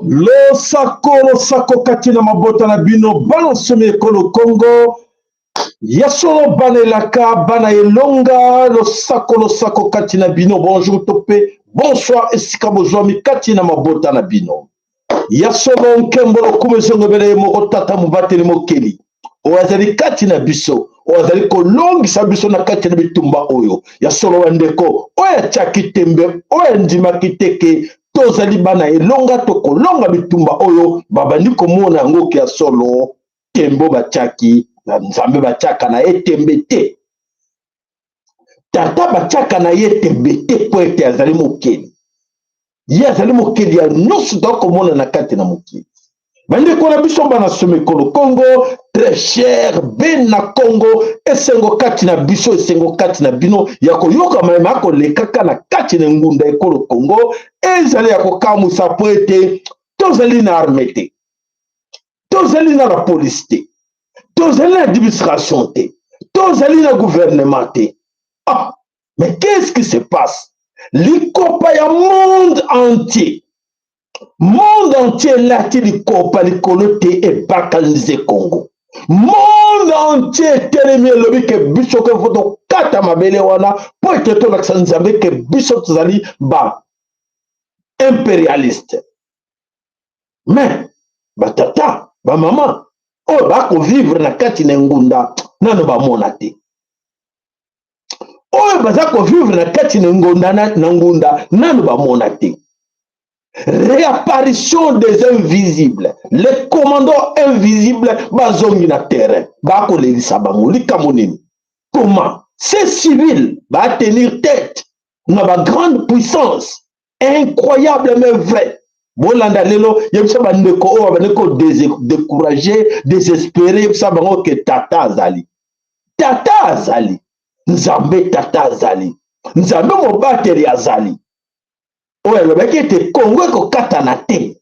Lo sako katina mabota na bino balance mekolo Congo yasolo banelaka bana elonga lo sako katina bino bonjour topé bonsoir esika bozwami katina mabota na bino yasolo nkembolo kumezongo bele moko tata mubateli mokeli oazali katina biso oazali kolongisa biso na katina bitumba oyo yasolo wandeko oya chaki tembe oya ndimaki teke tozali bana elonga tokolonga bitumba oyo babandi komona yango ke ya solo tembo batiaki na nzambe batiaka na ye tembe te tata batiaka na ye tembe te po ete azali mokeli ye azali mokeli ya nyonso tokomona na kati na mokili bandeko na biso bana somekolo Congo très cher ben na Congo esengo kati na biso esengo kati na bino ya koyoka mayema ya kolekaka na kati na ngunda ekolo Congo ezali ya kokamusa po ete tozali na arme te tozali na la police te tozali na administration te tozali na gouvernement te ah mais qu'est-ce qui se passe likopa ya monde entier lati likopa likolo te ebakanize Congo monde entier telemi elobi ke biso ke foto kata mabele wana po ete tolakisa nzambe ke biso tozali ba impérialiste mais batata bamama oyo bakovivre na kati na ngunda nano bamona te oyo baza kovivre na kati na ngunda nano bamona te réapparition des invisibles les commandants invisibles bazongi na terrain bakolelisa bango likambo nini comment ces civils va tenir tête na ba grande puissance incroyable mais vrai bolanda lelo yebisa bandeko oyo bandeko découragé désespéré yebisa bango ke tata azali nzambe tata azali nzambe mobateli azali oyo alobaki ete Congo ekokatana te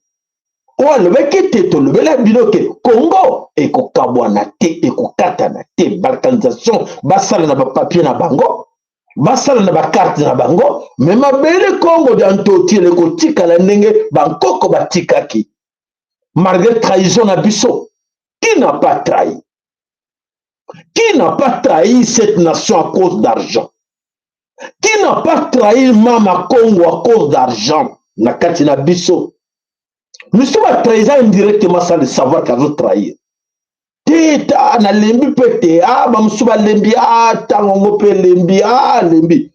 oyo alobaki ete tolobela bino ke Congo ekokabwana te ekokatana te balkanisation basala na bapapier na bango basala na bakarte na bango me mabele Congo dantotiele kotikala ndenge bankoko batikaki malgré trahison na biso qui n'a pas trahi cette nation à cause d'argent? Qui n'a pas trahi Mama Congo à cause d'argent? Na katina biso. Nous sommes à trahison indirectement sans le savoir qu'à nous trahir. Teta na lembi pete bamsuba lembi tango pe lembi lembi.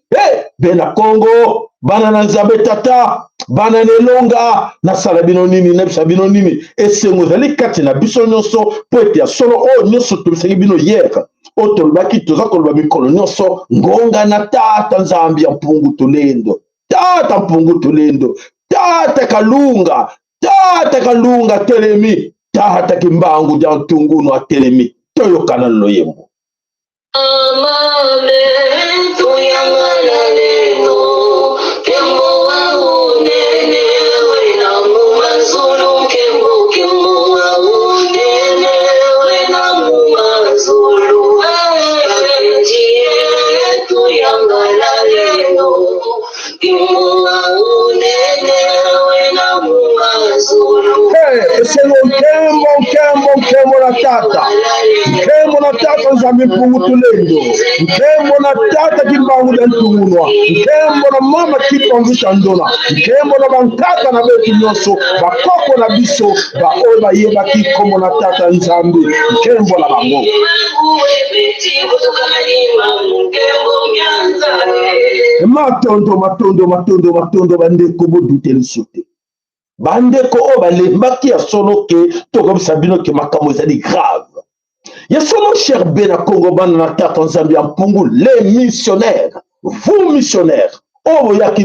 Bena Congo bana na nzambe tata bana nelonga na salabino nini na sabino nini esengo zali katina biso nyonso po ete ya solo nyonso tobisaki bino hier otolobaki toza koloba mikolo nyonso ngonga na tata nzambi ya mpungu tolendo tata kalunga telemi tata kimbangu ja ntungunu atelemi toyokana loyembo nkembo na tata. Nkembo na tata nzambe mpungu tulendo. Nkembo na tata kimbangu na ntungunwa. Nkembo na mama kipongisha ndona. Nkembo na bankaka na betu nyoso. Bakoko na biso. Ba oba yeba kikombo na tata nzambe. Nkembo na bango. Matondo bandeko bodute lisote. Bandeko o balembaki ya solo ke tokom sabino ke makambo ezali grave. Ya solo cher bena Congo bana na tata nzambe ya mpungu les missionnaires. Vous missionnaires. O boyaki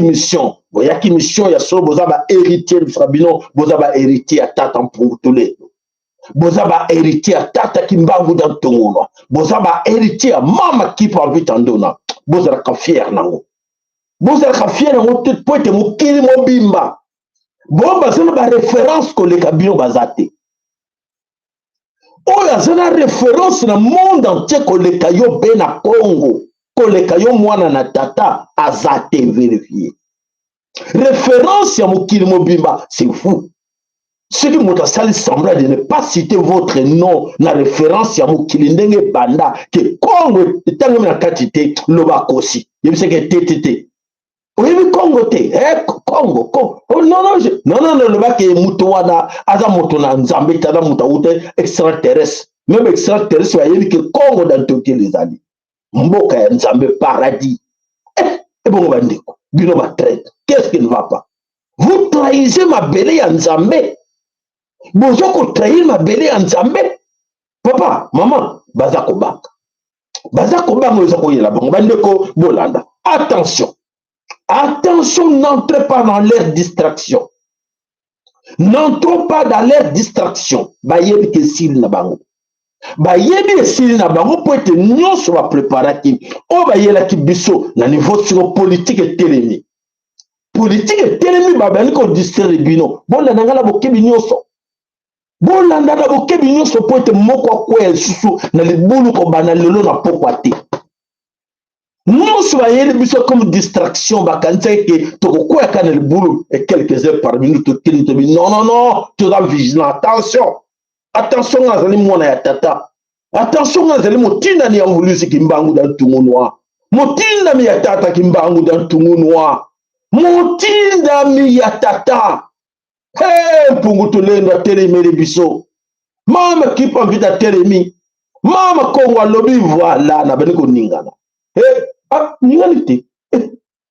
mission ya solo boza ba héritier de Sabino, boza ba héritier ya tata mpungu toledo. Boza ba héritier ya tata kimbangu dan tongono. Boza ba héritier ya mama ki pa vitandona. Boza la ka fier nango. Boza la ka fier nango te poete mokili mobimba. Bon bazana ba référence koleka bino bazate. Oya zana référence na monde entier koleka yo be na Congo. Koleka yo mwana na tata azate vérifié. Référence ya mokili mobimba, c'est vous. Ceux qui m'ont semblant de ne pas citer votre nom na référence ya mokili ndenge banda ke Congo etango na katite loba kosi. Yebise ke TTT. Oui, Congo te, Congo. Oh, non, le bac est moutouada, aza moutona nzambe, tada moutaoute, extraterrestre. Même extraterrestre, il y a que Congo dans tout les années. Mboka ya nzambe, paradis. Et bon, bandeko, bino ma traite. Qu'est-ce qui ne va pas? Vous trahissez ma belle ya nzambe. Bonjour, vous trahissez ma belle ya nzambe. Papa, maman, bazako baka. Bazako baka, bazako yela, bandeko, bolanda. Attention. Attention, n'entrez pas dans leur distraction. N'entrons pas dans leur distraction. Bayebi ke sili na bango. Bayebi ke sili na bango pour être nyonso ba préparati. O bayela ki biso na niveau sur politique et télémi. Politique et télémi babani ko distraire bino. Bon na ngala bokebi nyonso. Bon na ngala bokebi nyonso pour être moko kwa susu na libulu ko bana lelo na pokwa te. Nous soyons biso comme distraction, bakanse que toko quoi quand le boulot et quelques heures par minute non, tu dois vigilant. Attention à zali mwana ya tata. Attention à zali motinda ni angulusi kimbangu dan tungunwa. Motinda mi ya tata kimbangu dan tungunwa. Motinda mi ya tata. Hey, pungu tulendo telemele biso. Mama kipa vita telemi. Mama Congo lobi voilà na beniko ningana. Hey, ningalite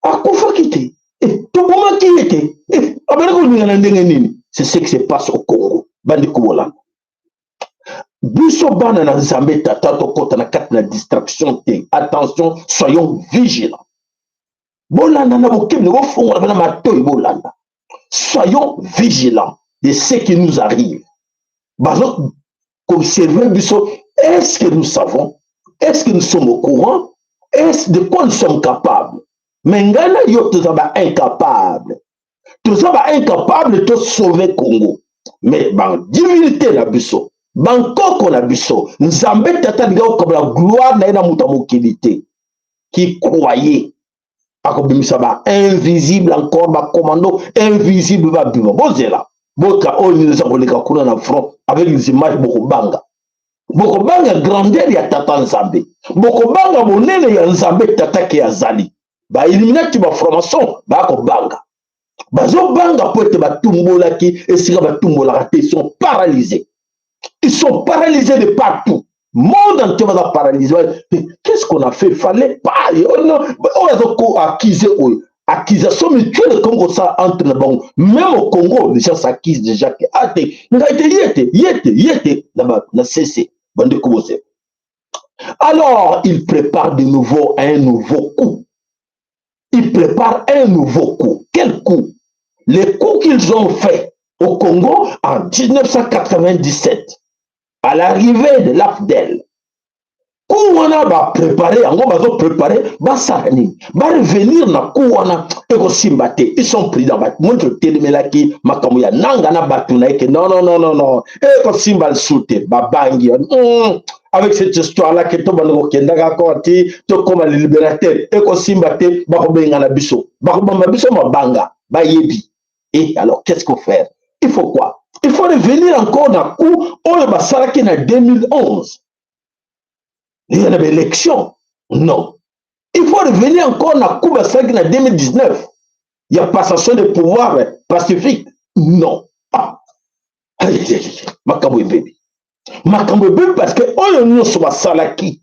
akufa kite toboma kite abana ko ningana ndenge nini. C'est ce qui se passe au Congo bandi kubola biso bana na nzambe tata to kota na kati na distraction te. Attention, soyons vigilants. Bolanda na bokebi go fonga bana matoyi bolanda. Soyons vigilants de ce qui nous arrive. Bazo observer biso, est-ce que nous savons, est-ce que nous sommes au courant, est-ce de quoi nous sommes capables? Mais ngana yo tozaba incapable. Tozaba incapable de sauver Congo. Mais ban divinité la biso, ban koko la biso, nzambe tata diga ko la gloire na ina muta mokilité qui croyait akobimisa ba invisible encore ba commando invisible ba bima bozela boka oni nza koleka kuna na front avec les images bokobanga. Bokobanga grandeur ya tata nzambe. Bokobanga monene ya nzambe tata ke azali. Ba illuminati ba formation ba ko banga. Bazo banga po ete batumbola ki esika batumbola te, ils sont paralysés. Ils sont paralysés de partout. Monde entier va paralysé. Qu'est-ce qu'on a fait? Fallait pas. On a accusé. Accusation mutuelle comme ça entre les banques. Même au Congo, les gens s'accusent déjà que yété là-bas, n'a cessé. Alors, il prépare de nouveau un nouveau coup. Il prépare un nouveau coup. Quel coup? Les coups qu'ils ont fait au Congo en 1997, à l'arrivée de l'AFDEL. Kouwana va préparer, va revenir na Kouwana et Simbate. Ils sont pris dans la montre Télémelaki, Makamuya, Nangana Batuna, non. Et Simbal Soute, Babangi. Avec cette histoire-là, que Tobano Kendaga Korti, Tokoma le libérateur, et Simbate, Bakobenga Bisso, Bakobamba Bisso Mabanga, Bayebi. Et alors, qu'est-ce qu'il faut faire? Il faut quoi? Il faut revenir encore dans le coup, on va s'arrêter en 2011. Il y a une élection. Non. Il faut revenir encore dans le coup, en 2019. Il y a passation de pouvoir pacifique. Non. Ah. Makambo bébé. Makambo bébé parce que on est sur salaki.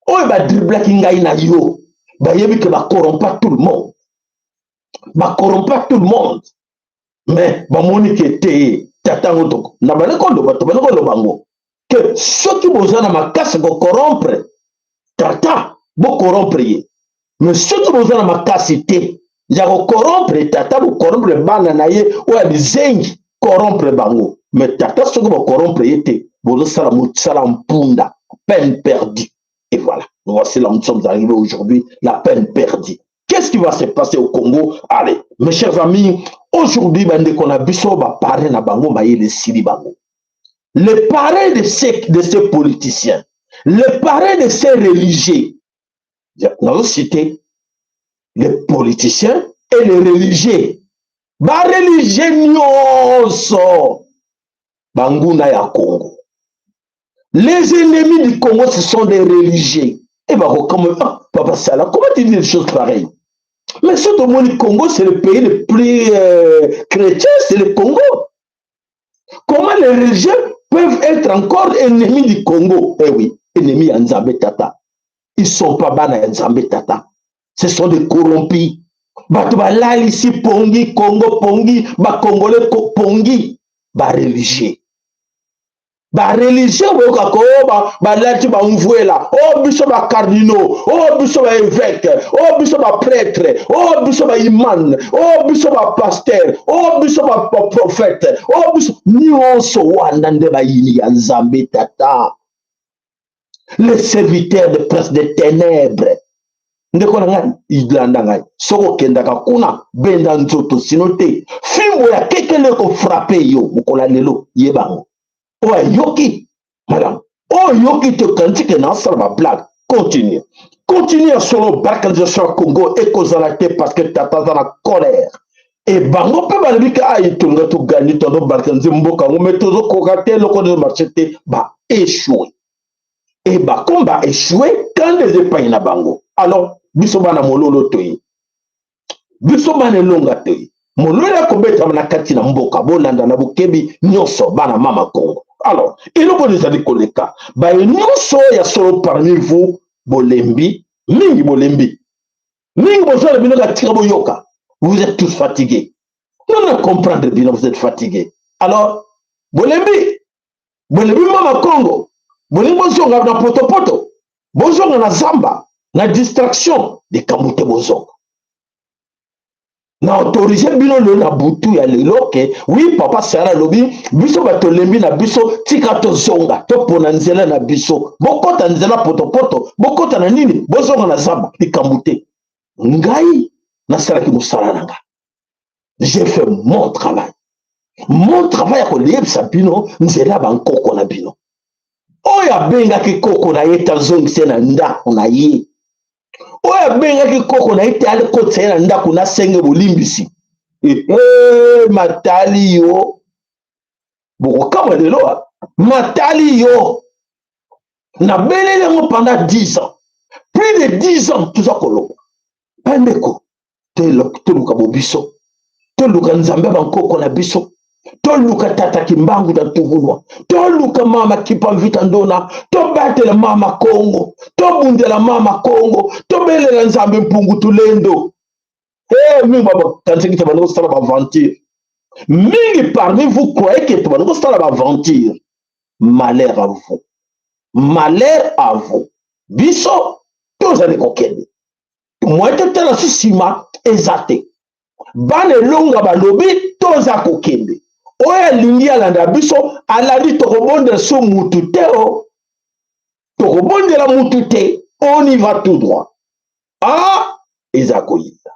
On va dribbler kingai na yo. Ba yebi que ba corrompt pas tout le monde. Ba corrompt pas tout le monde. Mais ba moni que té tata ngotoko. Na ba ko lo bato ba ko lo bango. Que ceux qui besoin na makasi ko corrompre. Tata bo corrompre ye. Mais ceux qui besoin na makasi té ya ko corrompre tata bo corrompre bana na ye ou ya bizengi corrompre bango. Mais tata ceux qui bo corrompre ye té bo sala mutsala mpunda, peine perdue. Et voilà, nous voici là où nous sommes arrivés aujourd'hui, la peine perdue. Qu'est-ce qui va se passer au Congo? Allez, mes chers amis, aujourd'hui, on a vu ça, parler na bango, les Sili bango. Le parrain de ces politiciens, le parrain de ces religieux, nous allons citer les politiciens et les religieux. Ba religieux nyonso, banguna ya Congo. Les ennemis du Congo, ce sont des religieux. Et bah, comment, Papa Salah, comment tu dis des choses pareilles? Mais ce monde Congo, c'est le pays le plus chrétien, c'est le Congo. Comment les religieux peuvent être encore ennemis du Congo? Eh oui, ennemis à Nzambé Tata. Ils ne sont pas bas à Nzambé Tata. Ce sont des corrompus. Bah, là, ici, Pongi, Congo, Pongi, bah, Congolais, Pongi, bah, religieux. Ba religion bokako ba lati ba mvuela biso ba cardinaux biso ba évêque biso ba prêtre biso ba imam biso ba pasteur biso ba prophète biso nyonso wana nde ba yini ya Nzambe Tata, les serviteurs de prince des ténèbres ndeko na ngai idlanda ngai soko kendaka kuna benda nzoto sinote fimbo ya kekele ko frapper yo mukola lelo yebango. Oh, Yoki, madame. Oh, Yoki, te cantique dans sa blague. Continue. Continue à solo balkanisation Congo et cause la tête parce que t'as dans la colère. Et bango pe balibi ka ayi tonga to gagner ton balkanisé mboka ngo metozo kokate loko de marché ba échoué. Et ba combat échoué quand les épargnes na bango. Alors, biso bana mololo toyi. Biso bana longa toyi. Mololo ko beta na kati na mboka bolanda na bukebi nyonso bana mama Congo. Alors, il nous dit que koleka, bah nous sommes solo parmi vous, bolembi, mingi bolembi, mingi bozola bino ga tirabo yoka. Vous êtes tous fatigués. Non, comprendre bien, vous êtes fatigués. Alors, bolembi, mama Congo, bolembi bozonga na poto, bozonga na zamba, na distraction de kamute bozonga. Na autorisé bino le na butu ya lelo ke oui papa Sara lobi biso bato lembi na biso tika to zonga to pona nzela na biso bokota nzela poto bokota na nini bozonga na zamba likambute ngai na salaki musala nanga. J'ai fait mon travail ya ko lebisa bino nzela bankoko na bino oya benga ki koko na yeta zongi na ndako na ye. Oya benga ki koko na ite ale kote na ndako na senge bolimbisi. Matali yo. Boko kama lelo matali yo. Na belele ngo pendant 10 ans. Plus de 10 ans tout ça koloko. Pandeko. Toluka bobiso. Toluka Nzambe bankoko na biso. Toluka tata kimbangu da tuvunwa. Toluka mama kipamvita ndona. Tobatela mama Congo. Tobundela mama Congo. Tobelela Nzambe mpungu tulendo. Mingi baba kanzeki tabano stala ba aventure. Mingi parmi vous croyez que tabano stala ba aventure. Malheur à vous. Malheur à vous. Biso tous allez kokende. Moi tete la susima ezate. Bane longa balobi toza kokende. Oya lingi alanda biso aladi tokobonde so mututeo. Tokobonde la mutute. On y va tout droit. Ah, ezakoyinda.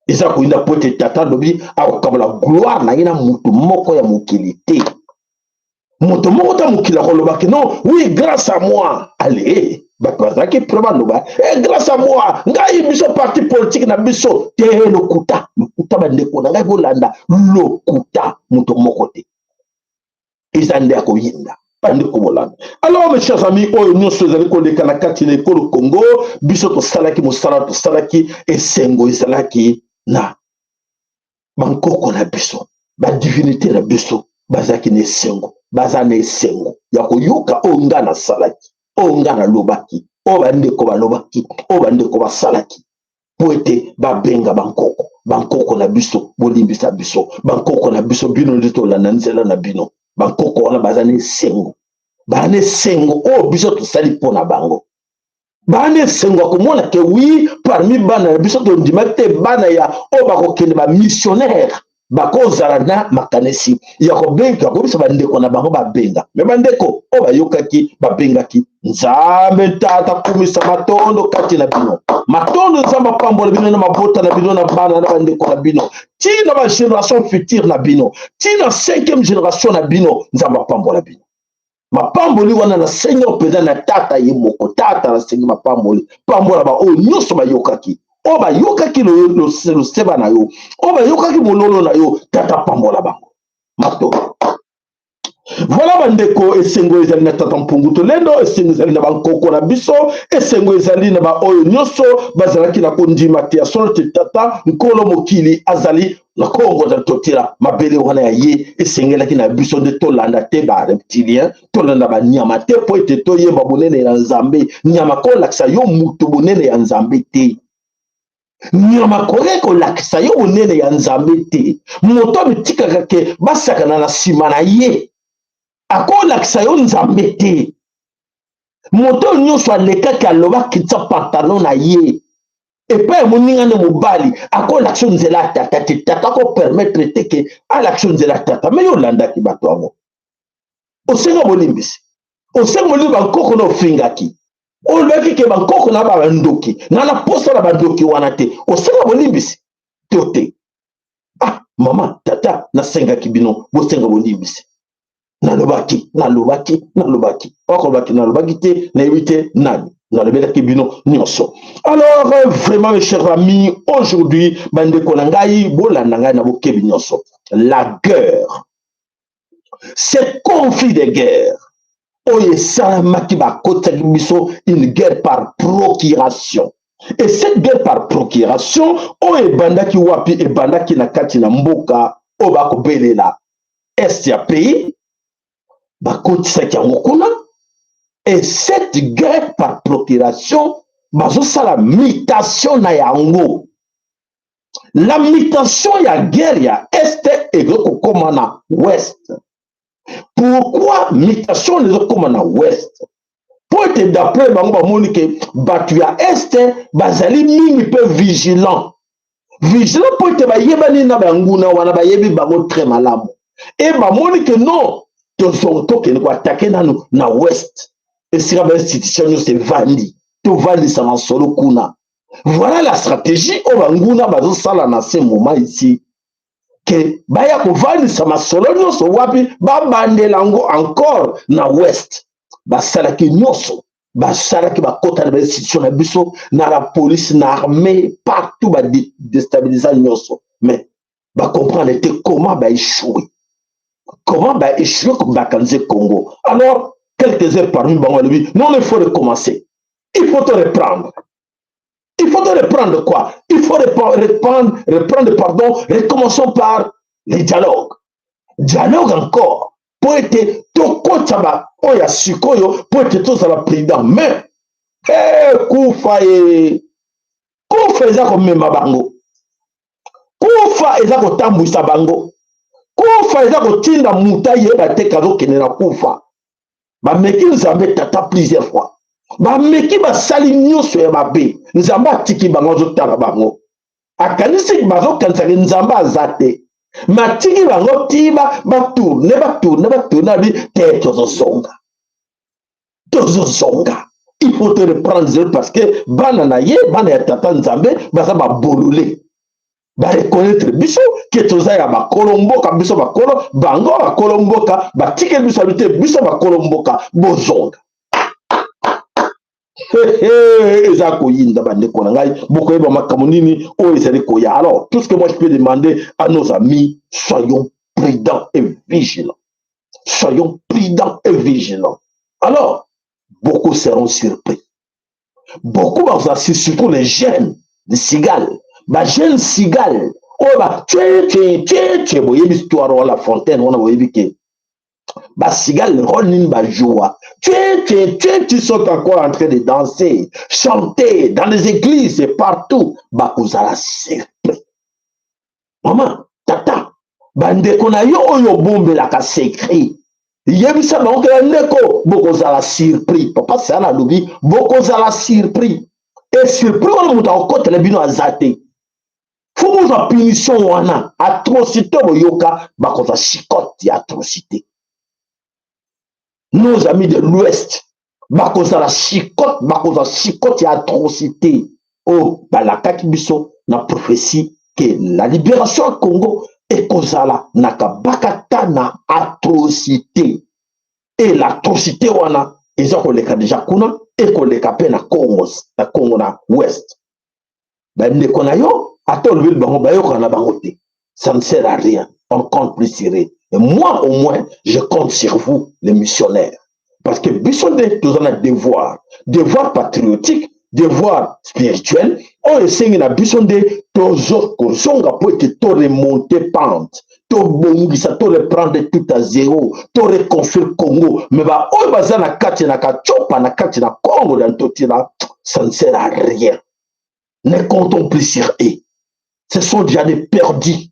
Ezakoyinda pote tata lobi akokabala gloire na ina mutu moko ya mokilité. Mutu moko ta mokila kolobaki non, oui, grâce à moi. Allez, batwazaki preba loba. Grâce à moi, ngai biso parti politique na biso te lokuta bandeko na ngai bolanda lokuta mutu moko te. ezande ya koyinda bande kobolanda. Alors mes chers amis, oyo nyonso ezali koleka na kati na ekolo Congo, biso tosalaki mosala tosalaki esengo ezalaki na bankoko na biso badivinité na biso bazalaki na esengo baza na esengo ya koyoka oyo nga nasalaki oyo nga nalobaki oyo bandeko balobaki oyo bandeko basalaki po ete babenga bankoko na biso bolimbisa biso bankoko na biso bino nde tolanda nzela na bino bankoko wana baza na esengo oyo biso tosali mpo na bango bana esengo akomona ke wi parmi bana na biso tondimaki te bana ya oyo bakokende bamissionnaire bakozala na makanisi ya kobisa bandeko na bango babenga me bandeko oyo bayokaki babengaki nzambe tata kumisa matondo kati na bino matondo nzambe apambola bino na mabota na bino na bana na bandeko na bino tina bagénération future na bino tina 5e génération na bino nzambe apambola bino mapamboli wana na seigneur mpenza na tata ye moko tata na sengi mapamboli pambola baoyo nyonso bayokaki oyo bayokaki loseba na yo oyo bayokaki mololo na yo tata pambola bango mato. Voilà bandeko esengo ezali na tata mpungu tolendo esengo ezali na bankoko na biso esengo ezali na baoyo nyonso bazalaki na kondima te ya solo te tata nkolo mokili azali na kongo za totira mabele wana ya ye esengelaki na biso nde tolanda te bareptilien tolanda banyama te po ete toyeba bonene ya nzambe nyama kolakisa yo mutu bonene ya nzambe te nyama koke kolakisa yo bonene ya nzambe te moto abitikaka ke basakana na nsima na ye akolakisa yo nzambe te moto nyonso alekaki alobaki tia pantalon na ye epai moningane mobali akolakisa yo nzela ya tata te tata akopermettre te ke alakisa yo nzela ya tata me yo olandaki bato yango osenga bolimbisi osenga bolimbisi bankoko na ofingaki olobaki ke bankoko na bandoki nga na posa na bandoki wana te osenga bolimbisi to te ah mama tata nasengaki bino bosenga bolimbisi nalobaki nalobaki te nayebi te nani nalobelaki bino nyonso. Alors vraiment mes chers amis, aujourd'hui bandeko na ngai bolanda ngai na bokebi nyonso la guerre, ces conflits de guerre oyo esalamaki bakotaki biso une guerre par procuration. Et cette guerre par procuration oyo ebandaki wapi ebandaki na kati na mboka oyo bakobelela est ya pays bakotisaki yango kuna. Et cette guerre par procuration bazosala mutation na yango. La mutation ya guerre ya est ezokokoma na ouest. Pourquoi mutation ezokoma na ouest? Po ete d'après bango bamoni ke bato ya est bazali mingi mpe vigilant po ete bayebani na banguna wana bayebi bango très malamu e bamoni ke non tokende koatake nanu na ouest esika bainstitution nyonso evandi tovandisa masolo kuna. Voilà la stratégie oyo banguna bazosala na ce moment ici ke baya kovandisa masolo nyonso wapi babandela yango encore na ouest. Basalaki nyonso basalaki bakota na bainstitution na biso na la police na armée partout badestabiliza nyonso mais bacomprendre te comment baéchouer comme bakanze Congo. Alors quelques heures parmi bango lui non il faut recommencer, il faut te reprendre. Il faut te reprendre quoi? Il faut reprendre pardon, recommençons par les dialogues. Dialogue encore. Pour être tokotaba oya sikoyo pour être tozala président mais kufa eza komema bango, kufa eza kotambwisa bango, kufa eza kotinda muta yeba te kazokende na kufa. Bameki nzambe tata plusieurs fois bameki basali nyonso ya mabe nzambe atiki bango azotala bango akanisi bazokanisaki nzambe aza te matiki bango tiba batourne abi te tozozonga. Il faut te reprendre parce que bana na ye bana ya tata nzambe baza babolole bareconnaître biso ke toza ya bakolo mboka biso bakolo bango bakolo mboka batike biso abite biso bakolo mboka bozonga. Eza koyinda bandeko na ngai bokoyeba makambo nini oyo ezali koya. Alors tout ce que moi je peux demander à nos amis, soyons prudents et vigilants. Soyons prudents et vigilants. Alors, beaucoup seront surpris. Beaucoup vont s'assurer, surtout les jeunes, les cigales. Les jeunes cigales. Oh, bah, tu voyez l'histoire de la fontaine, on a vu que cigale, tu sont encore en train de danser, chanter dans les églises et partout. Vous allez surpris. Maman, tata, bandeko na yo oyo bombe la ka secret. Yebisa bango ke ndeko bokozala surpris. Papa c'est na lobi bokozala surpris. Et surpris on muta okotela bino azate. Faut vous punition wana atrocité boyoka bakoza chicote ya atrocité. Nos amis de l'Ouest bakozala chicote ya atrocité. Oh balakaki biso na prophétie que la libération au Congo est kozala nakabakata na atrocité. Et l'atrocité wana ils ont déjà kuna et koleka pe na Congo na Ouest. Ben ne konayo atol vil bango bayo kana bango te. Ça ne sert à rien. On compte plus sur eux. Et moi au moins je compte sur vous les missionnaires. Parce que bisonde tous on a devoir patriotique, devoir spirituel. On essaye na bisonde toujours kozonga pour que to remonter pente. To bongisa to reprendre tout à zéro, to reconstruire Congo. Mais bah on va na kati na kachopa na kati na Congo dans tout là, ça ne sert à rien. Ne comptons plus sur eux. Ce sont déjà des perdus.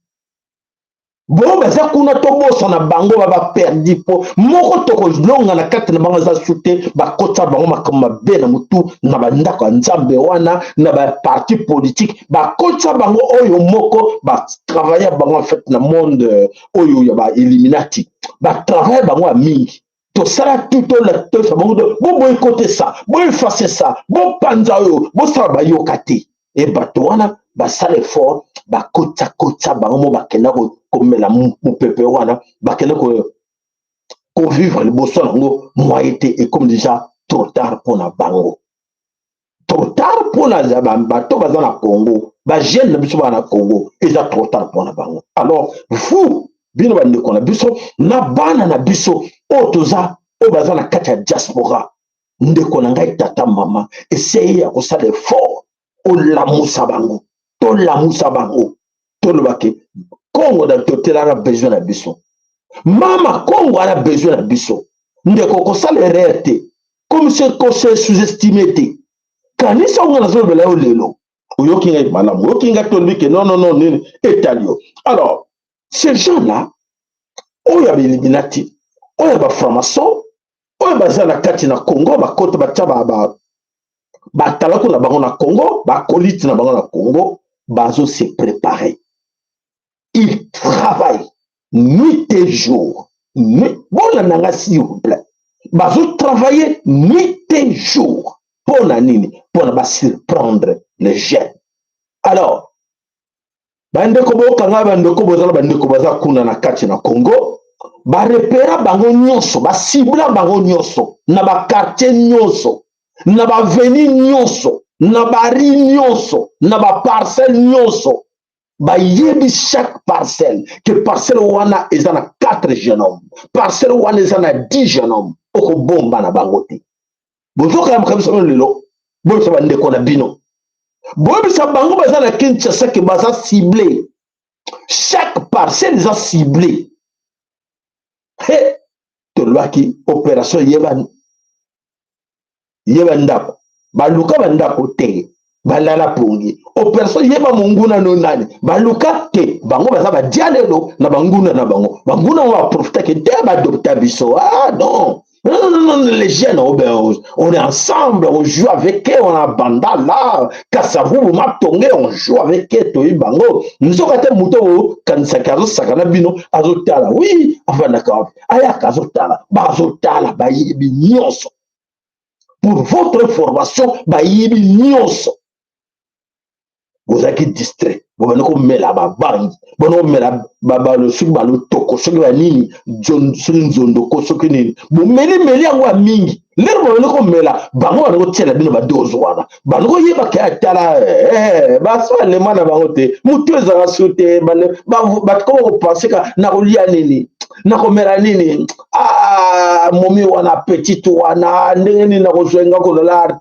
Bon, mais ça kuna tobo sana bango ba perdu po moko toko longa na kati na bango za shooter ba kota bango makama be na mutu na ba ndako nzambe wana na ba parti politique ba kota bango oyo moko ba travailler bango en fait na monde oyo ya ba Illuminati ba travailler bango a mingi to sala tout le to sa bango bo boy côté ça bo effacer ça bo panza oyo bo sala ba yokati et bato wana ba sale fort ba kota bango mo bakenda comme la pepe wana bakenda ko vivre le bosso nango moité et comme déjà trop tard pour na bango trop tard pour na bato baza na Congo ba jeune na biso na Congo et ça trop tard pour na bango. Alors vous bino bandeko na biso na bana na biso otoza o baza na kati ya diaspora ndeko na ngai tata mama essayer ya kosala effort o lamusa bango to lamusa bango to lobake Congo dans tout a besoin de biso. Mama Congo a besoin de biso. Ndeko ko sala erreur comme c'est ko se sous-estimé te. Kanisa on a zo bela o lelo. Oyoki ngai malamu. Oyoki ngai to que non etalio. Alors, ces gens-là o ya Illuminati, o ya ba franc-maçon, o ya bazana kati na Congo ba kota ba taba ba talako na bango na Congo, ba kolite na bango na Congo, bazo se préparer. Il travaille nuit et jour. Bon, nanga s'il vous plaît. Bazo travailler nuit et jour. Pour nanini, pour ne pas surprendre les jeunes. Alors, bandeko bokanga bandeko bozala bandeko baza kuna na kati na Congo, ba repéra bango nyonso, ba cibla bango nyonso, na ba quartier nyonso, na ba avenue nyonso, na ba rue nyonso, na ba parcelle nyonso. Yebi chaque parcelle, que parcelle wana ezana 4 jeunes hommes, parcelle wana ezana 10 jeunes hommes, oko bomba na bangote. Bozo kaya mkamisa lelo, bozo bande kona bino. Bozo sa bango bazana Kinshasa ke baza ciblé. Chaque parcelle eza ciblé. He, to lwaki opération yeban ndako. Baluka bandako te. Balala pongi opération yeba monguna no nani baluka ke bango baza ba dialelo na banguna na bango va profiter que te ba docteur biso non les jeunes on est ensemble, on joue avec eux, on a banda là kasavu ma tongé on joue avec eux to bango nzokate muto kanisa kazo sakana bino azotala oui afana ka aya kazotala bazotala ba yibi nyonso pour votre information ba yibi nyonso. Vous avez distrait. Vous avez mis la bande. Vous avez mis la bande. Vous avez mis la toko. Vous avez mis la zone. Vous avez mis la mingi. L'herbe ne comme là, bango on retient la bino ba dozwana. Bango yeba ka tala ba so le mana bangote. Mutu za sauté ba ko penser ka na kolia nini. Na komera nini. Ah momi wana petit wana ndenge ni na kozenga ko l'art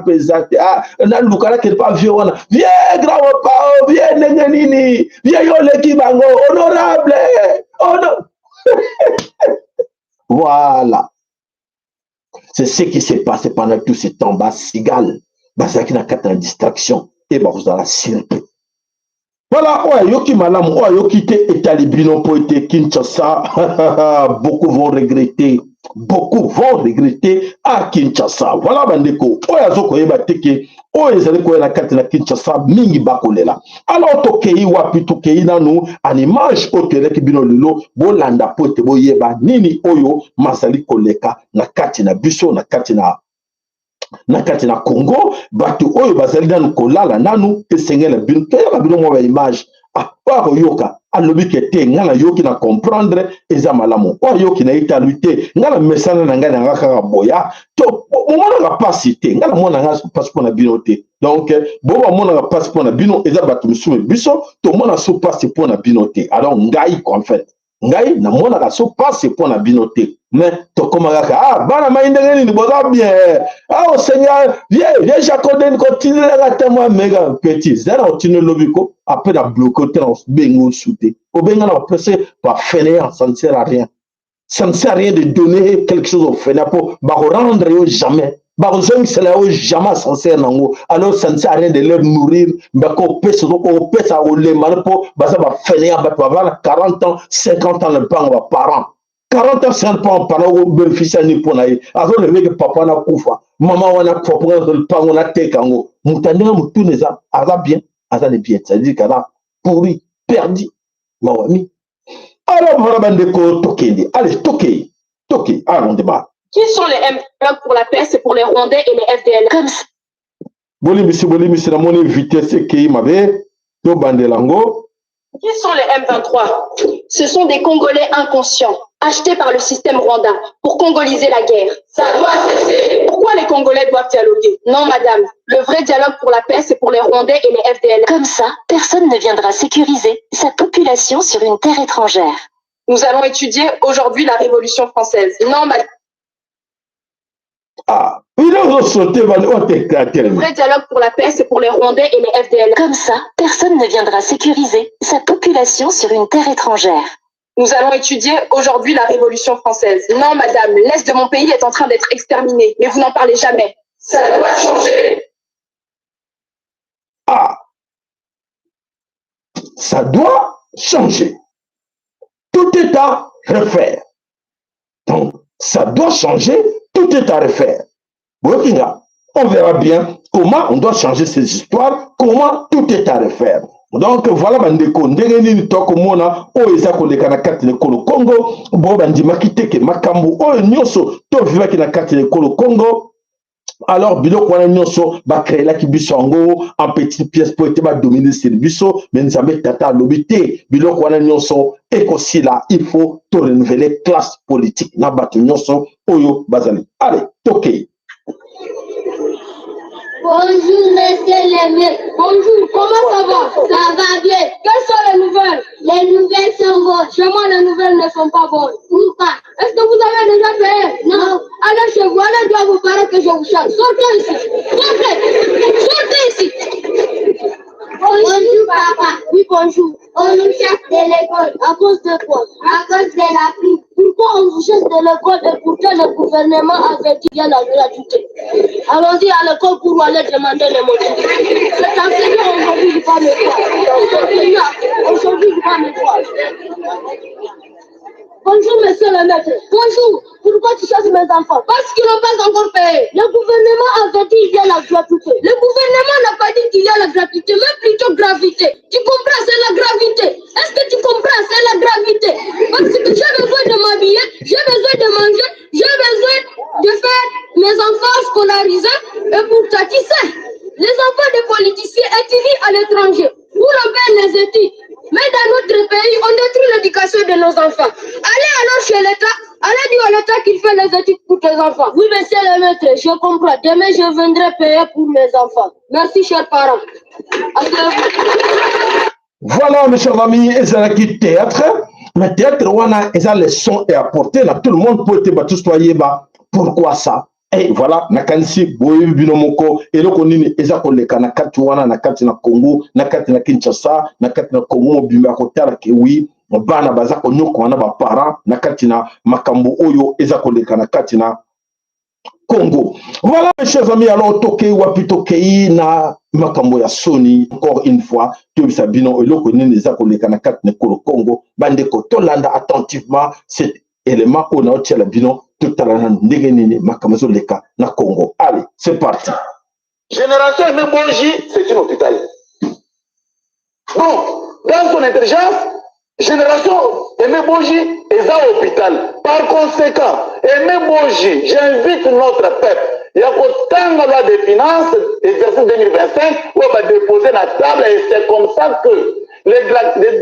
pesante. Ah na lukala ke pas vieux wana. Viens grand papa, viens ndenge nini. Viens yo le ki bango honorable. Voilà. C'est ce qui s'est passé pendant tout ce temps. Basigal, Basaki n'a qu'à une distraction. Et bah, vous allez la voilà, ouais, yoki malam, ouais, yoki te etalibino po ete Kinshasa. Beaucoup vont regretter. Beaucoup vont regretter à Kinshasa. Voilà, bandeko. Ouais, azoko yeba teke. Oh, ezali ko na kati na Kinshasa mingi bakolela. Alors tokei wapi tokei nanu en image oteleki bino lilo bolanda po te boyeba nini oyo masali koleka na kati na biso na kati na Congo bato oyo bazali nanu kolala nanu esengela bino toyeba bino mwa image par yoka alobi ke te ngana yoki na comprendre eza malamu o yoki na italu te ngana mesana na ngana ngaka boya to mona na pasi te ngana mona nga passeport na bino te donc boba mona na passeport na bino eza bato misume biso to mona so passeport na bino te alors ngai en fait ngai na mona ka so passeport na bino te mais to koma kaka bana maindenge ni boza bien au Seigneur viens Jacoden continue la témoin méga petit zera continue lobiko après la bloquer dans bengo souté au benga na passer par fainéant ça ne sert à rien. Ça ne sert à rien de donner quelque chose au fainéant pour rendre eux jamais. C'est là où jamais sincère nango. Alors ça ne sert à rien de leur nourrir. Mais qu'on peut ça au lait mal pour ça va fainéant avoir 40 ans, 50 ans le pan parents. 40 ans, 50 ans par an, au bénéfice ni pour naïe. Alors le mec papa na koufa, maman wana papa le pan on a tekango. Moutania moutoune ça, aza bien, aza les bien. Ça dit qu'elle a pourri, perdu. Mawami. Alors voilà bandeko tokendi. Allez tokei, tokei. Allons débat. Qui sont les M-Blocs pour la paix, c'est pour les Rwandais et les FDL. Comme ça. Boli monsieur, la monnaie vitesse qui m'avait, to bandelango. Qui sont les M23? Ce sont des Congolais inconscients, achetés par le système rwandais pour congoliser la guerre. Ça doit cesser. Pourquoi les Congolais doivent dialoguer? Non, madame. Le vrai dialogue pour la paix, c'est pour les Rwandais et les FDL. Comme ça, personne ne viendra sécuriser sa population sur une terre étrangère. Nous allons étudier aujourd'hui la Révolution française. Non, madame. Ah, il a sauté, le vrai dialogue pour la paix, c'est pour les Rwandais et les FDL. Comme ça, personne ne viendra sécuriser sa population sur une terre étrangère. Nous allons étudier aujourd'hui la Révolution française. Non, madame, l'Est de mon pays est en train d'être exterminé, mais vous n'en parlez jamais. Ça doit changer. Ah, ça doit changer. Tout est à refaire. Donc, ça doit changer. Tout est à refaire. On verra bien comment on doit changer ces histoires, comment tout est à refaire. Donc voilà bandeko ndenge nini tokomona oyo eza koleka na kati lekolo Congo bo bandimaki teke makambo oyo nyonso to vivaki na kati lekolo Congo. Alors biloko wana nyonso bakreelaki biso yango en petite pièce po ete badomine sur biso mais nzambe tata alobi te biloko wana nyonso ekosila il faut to renouveler classe politique na bato nyonso oyo bazali. Allez tokei. Bonjour, messieurs les mecs. Bonjour, comment ça va? Ça va bien. Quelles sont les nouvelles? Les nouvelles sont bonnes. Chez moi, les nouvelles ne sont pas bonnes. Pourquoi? Est-ce que vous avez déjà fait? Non. Allez chez vous, allez, je dois vous parler que je vous chante. Sortez ici. Sortez ici. Bonjour, papa. Oui, bonjour. On nous chasse de l'école. À cause de quoi? À cause de la pluie. Pourquoi on vous chasse de l'école et pourquoi le gouvernement avait dit à la gratuité? Allons-y à l'école pour aller demander les motifs. Cet enseignant aujourd'hui, il va me voir. Aujourd'hui, il va me voir. Bonjour, monsieur le maître. Bonjour. Pourquoi tu chasses mes enfants? Parce qu'ils n'ont pas encore payé. Le gouvernement avait dit qu'il y a la gratuité. Le gouvernement n'a pas dit qu'il y a la gratuité, mais plutôt gravité. Tu comprends? C'est la gravité. Est-ce que tu comprends? C'est la gravité. Parce que j'ai besoin de m'habiller, j'ai besoin de manger, j'ai besoin de faire mes enfants scolarisés. Et pour ça, tu sais, les enfants des politiciens étudient à l'étranger pour en faire les études. Mais dans notre pays, on détruit l'éducation de nos enfants. Allez alors chez l'État, allez dire à l'État qu'il fait les études pour tes enfants. Oui, monsieur le maître, je comprends. Demain, je viendrai payer pour mes enfants. Merci, chers parents. Voilà, mes chers amis, ezalaki théâtre. Mais théâtre, on a des leçons à apporter. Tout le monde peut être tutoyer. Pourquoi ça? Et voilà, nakanisi boye binomoko eloko nini eza koleka na kati wana na kati na Congo, na kati na Kinshasa, na kati na Congo bimba kotala ke oui, bana baza konyoko wana ba parents na kati na makambo oyo eza koleka na kati na Congo. Voilà mes chers amis, alors toke wapi tokei na makambo ya Sony encore une fois to bisabino eloko nini eza koleka na kati na Congo, bande ko tolanda attentivement cet élément on a tia la bino tout à l'heure makambo leka na Congo. Allez, c'est parti. Génération Mbonji, c'est un hôpital. Donc, dans son intelligence, Génération Mbonji est un hôpital. Par conséquent, Mbonji, j'invite notre peuple. Il y a autant de loi des finances, exercice 2025, où on va déposer la table et c'est comme ça que les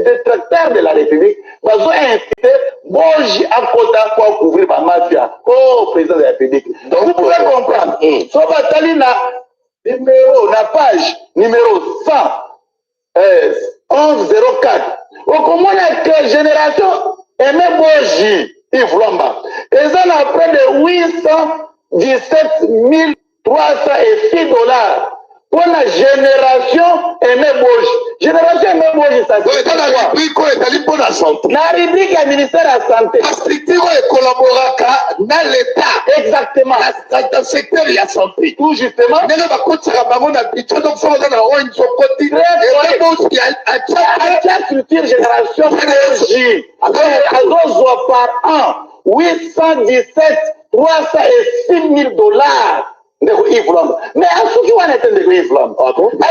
détracteurs de la République vont inciter Mbonji à Kota pour couvrir la mafia. Oh, président de la République. Donc, vous pouvez comprendre. Soit Batali na numéro, na page numéro 1104. Au comment la génération Mbonji, Yves Lomba. Et ça, on a près de 817 306 $. Pour la génération Mbonji. Génération Mbonji, ça c'est quoi? La rubrique du ministère de la Santé. La structure collaborera dans l'État. Exactement. Dans le secteur de la santé. Tout justement. La structure génération Mbonji. Alors, par an, 817 306 $. Mais à ce qui va être de l'Islam,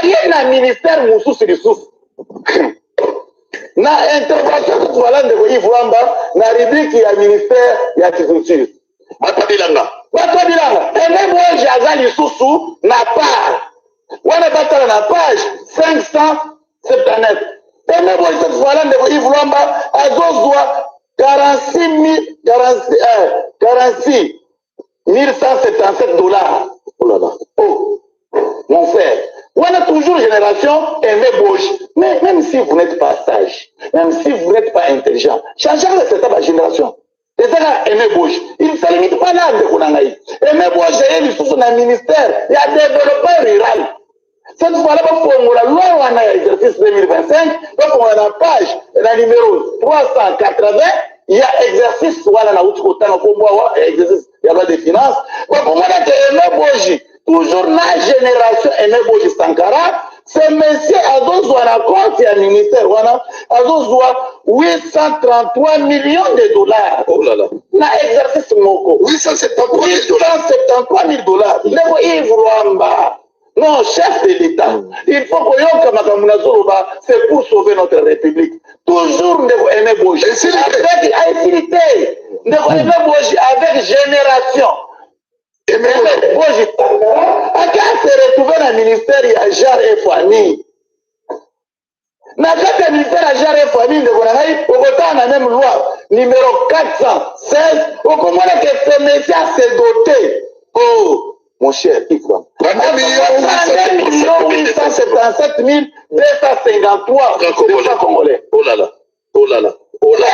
il y a un ministère Moussous sur le souffle. Na intervention voilà de Yves-Lamba, na rubrique ya ministère ya agriculture. Batabilanga. Et même moi j'ai lisusu na part. Wana batala na page 579. Et même moi cette voilà de Yves-Lamba azozwa 46 1177 $. Oh là là. Oh, mon frère. On a toujours génération Mbonji. Mais même si vous n'êtes pas sage, même si vous n'êtes pas intelligent, changez cette génération. Et ça là, Mbonji. Il ne se limite pas là de Kounangaï. Mbonji est le sous un ministère. Il y a développeur rural. Cette fois-là, pour la loi, on a exercice 2025. Donc on a la page, la numéro 380. Il y a exercice, voilà, la exercice, il y a pas de finances. Donc, pour moi, Mbonji, toujours la génération Mbonji Sankara, c'est monsieur Azozwa la compte, il y a un ministère, voilà, Azozwa 833 millions de $. Oh là là. La exercice Moko. 873 000 $. Nebo Yves Lomba. Non, chef de l'État, il faut que c'est pour sauver notre République. Toujours Mbonji. Avec génération. Mbonji. À quand se retrouver dans le ministère de Jar et Famille? Dans le ministère de Jar et Famille, on a même loi numéro 416. On commence que ce monsieur s'est doté. Oh! Mon cher Ikram. 1 877 253 Congolais. Oh là là. Oh là là. Oh là là.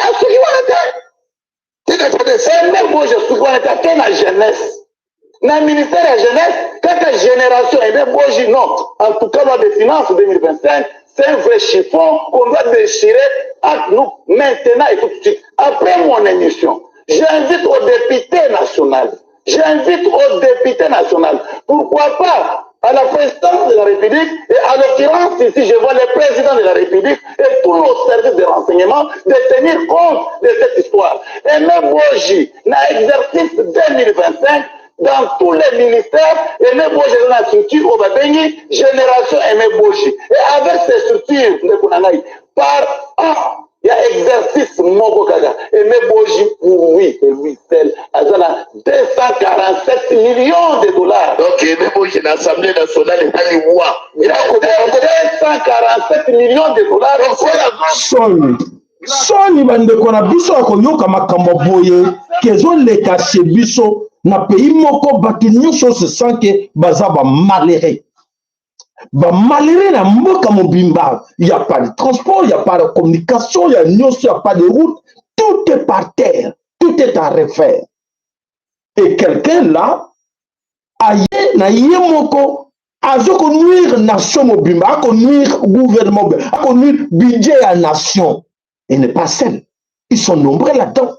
Mbonji, je suis la jeunesse. Dans le ministère de la jeunesse, quand la génération Mbonji, non. En tout cas, loi des finances 2025, c'est un vrai chiffon qu'on doit déchirer entre nous maintenant et tout de suite. Après mon émission, j'invite au député national. J'invite au député national. Pourquoi pas à la présidence de la République et à l'occurrence ici, je vois le président de la République et tous nos services de renseignement de tenir compte de cette histoire. Et Mbonji, dans l'exercice 2025, dans tous les ministères, et Mbonji dans la structure, on va bénir génération Mbonji. Et avec ces structures, par an, il y a exercice Mokokaga. Et Mbonji, pour lui, et lui seul, a 247 millions de $. Donc, Mbonji, l'Assemblée nationale est allée voir. Il a 247 millions de $. Donc, soni bandeko na biso ya koyoka makambo boye kezoleka chez biso na pays moko bato nyonso se sent que baza bamalere na mboka mobimba. Il n'y a pas de transport, il n'y a pas de communication, il y a nyonso, il n'y a pas de route, tout est par terre, tout est à refaire. Et quelqu'un là aye na yemoko azo ko nuire nation mobimba, ko nuire gouvernement, ko nuire budget à nation. Et n'est pas seul. Ils sont nombreux là-dedans.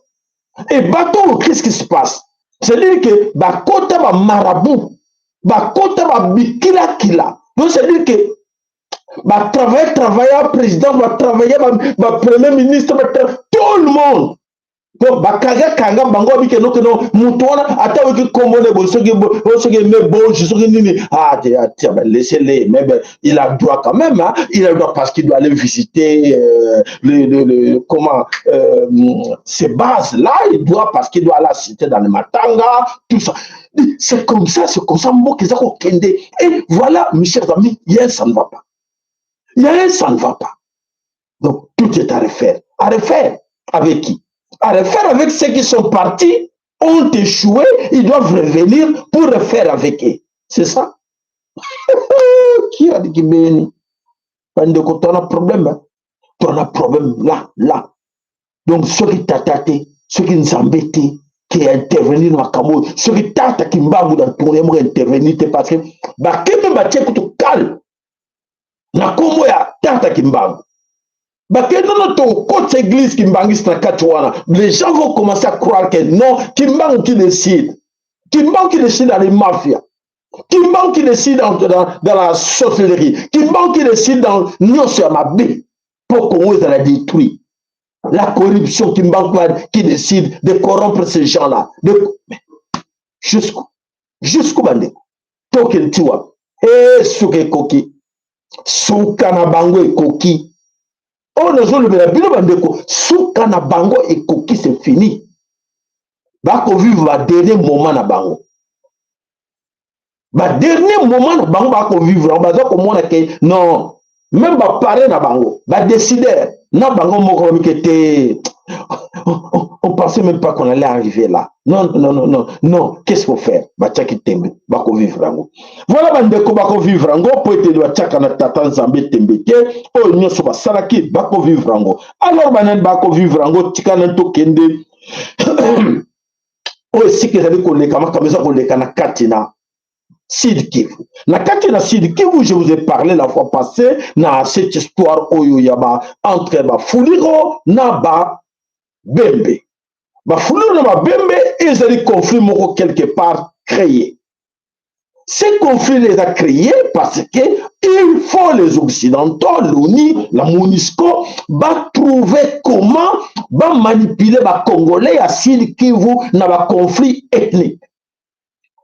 Et bateau, qu'est-ce qui se passe? C'est-à-dire que bakota ba marabout, bakota ba bikila kila. Donc c'est-à-dire que ba travailler président, ba travailler ba premier ministre, tout le monde. Donc bakaga kanga bango bike no keno mutona ata wiki kombone bo soki me bon soki nini tiens laissez-les, mais il a droit quand même, hein, il a droit parce qu'il doit aller visiter ces bases là, il doit parce qu'il doit aller citer dans le Matanga, tout ça. C'est comme ça Mbokizako Kende. Et voilà, mes chers amis, hier ça ne va pas. Hier ça ne va pas. Donc tout est à refaire. À refaire avec qui? À refaire avec ceux qui sont partis, ont échoué, ils doivent revenir pour refaire avec eux. C'est ça? Qui a dit qu'il bénit? Tu as un problème. Tu as un problème là. Donc ceux qui t'attaquent, ceux qui nous embêtent, qui intervenir dans la camo, ceux qui t'attaquent, qui m'ont dans ton amour intervenir, parce que bah qui me battait que tu calmes. Na como ya tata kimbangu. Les gens vont commencer à croire que non, Kimbangu qui décide. Kimbangu qui décide dans les mafias. Kimbangu qui décide dans la sorcellerie. Kimbangu qui décide dans Nyosamabi. Pour qu'on la détruire. La corruption, Kimbangu qui décide de corrompre ces gens-là. Jusqu'au bandé. Token tiwa. Eh, souke koki. Soukana bango et koki. Oh, nous avons le bilo bandeko. Souka na bango et koki, c'est fini. Bako vivre le dernier moment na bango. Le dernier moment na bango bako vivre. On va dire que non. Même ba parler na bango. Ba décider. Na bango moko mikete. On pensait même pas qu'on allait arriver là. Non. Qu'est-ce qu'il faut faire? Bachaki tembe. Bako vivre rango. Voilà bandeko bako vivre rango. Pour être de bachaka na tata nzambe tembeke. Oh, nyoso ba salaki bako vivre rango. Alors banen bako vivre rango. Tika nanto kende. Oh, si que zali koleka makameza koleka na katina. Sud Kivu. Na katina Sud Kivu, je vous ai parlé la fois passée na cette histoire oyo yaba entre ba Fuliro na ba Bembe. Ba Fuliro na ba Bembe, ils ont des conflits moko quelque part créés. Ces conflits les a créés parce que il faut les Occidentaux, l'ONU, la MONUSCO, va trouver comment va manipuler les Congolais à Sud Kivu dans le conflit ethnique.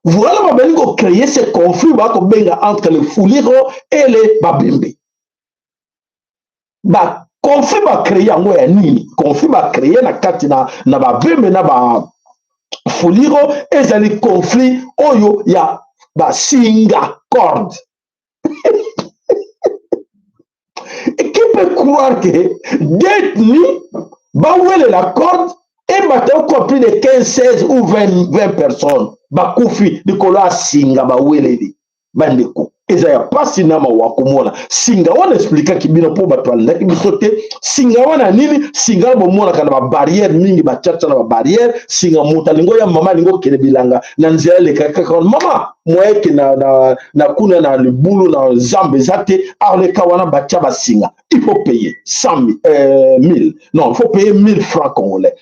Voilà, on va créer ce conflit entre les Fuliro et les Babembe. Le conflit va créer en Nini. Le conflit va créer na katina na Babembe na ba Fuliro et le conflit oyo ya ba singa corde. Et qui peut croire que détenu va ouer la corde et maintenant plus de 15, 16 ou 20 personnes. Bakufi de kola singa ba weledi bandeko ezaya pasi na mawakomona singa wana expliquer kibina po batwala ndaki bisote singa wana nini singa bomona kana ba barrière mingi ba chacha na ba barrière singa mutalingo ya mama lingo kele bilanga na nzela le kaka mama moyeke na kuna na libulu na zambe zate arle kawana bacha ba singa il faut payer 100,000 non il faut payer 1000 francs congolais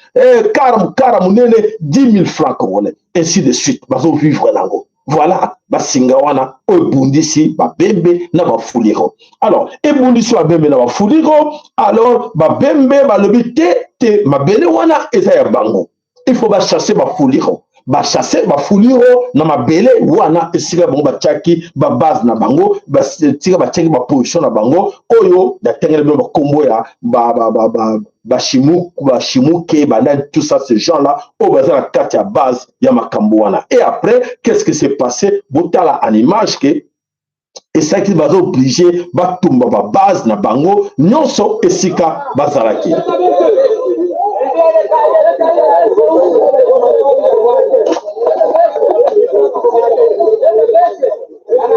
karam nene 10,000 francs congolais ainsi de suite bazo vivre lango. Voilà, basinga wana ebundisi babembe na bafuliro. Alors, ebundisi babembe na bafuliro, alors babembe balobi te mabele wana eza ya bango. Il faut chasser bafuliro. Chasser bafuliro na mabele wana esika bango bachaki ba base na bango, basika bachaki ba position na bango oyo da tengele ba kombo ya Bashimuke, tout ça, ces gens-là, au bazar la carte à base, Yamakambouana. Et après, qu'est-ce qui s'est passé? Boutala en image que et ça qui va obligé batumba ba base na bango nyonso esika bazalaki.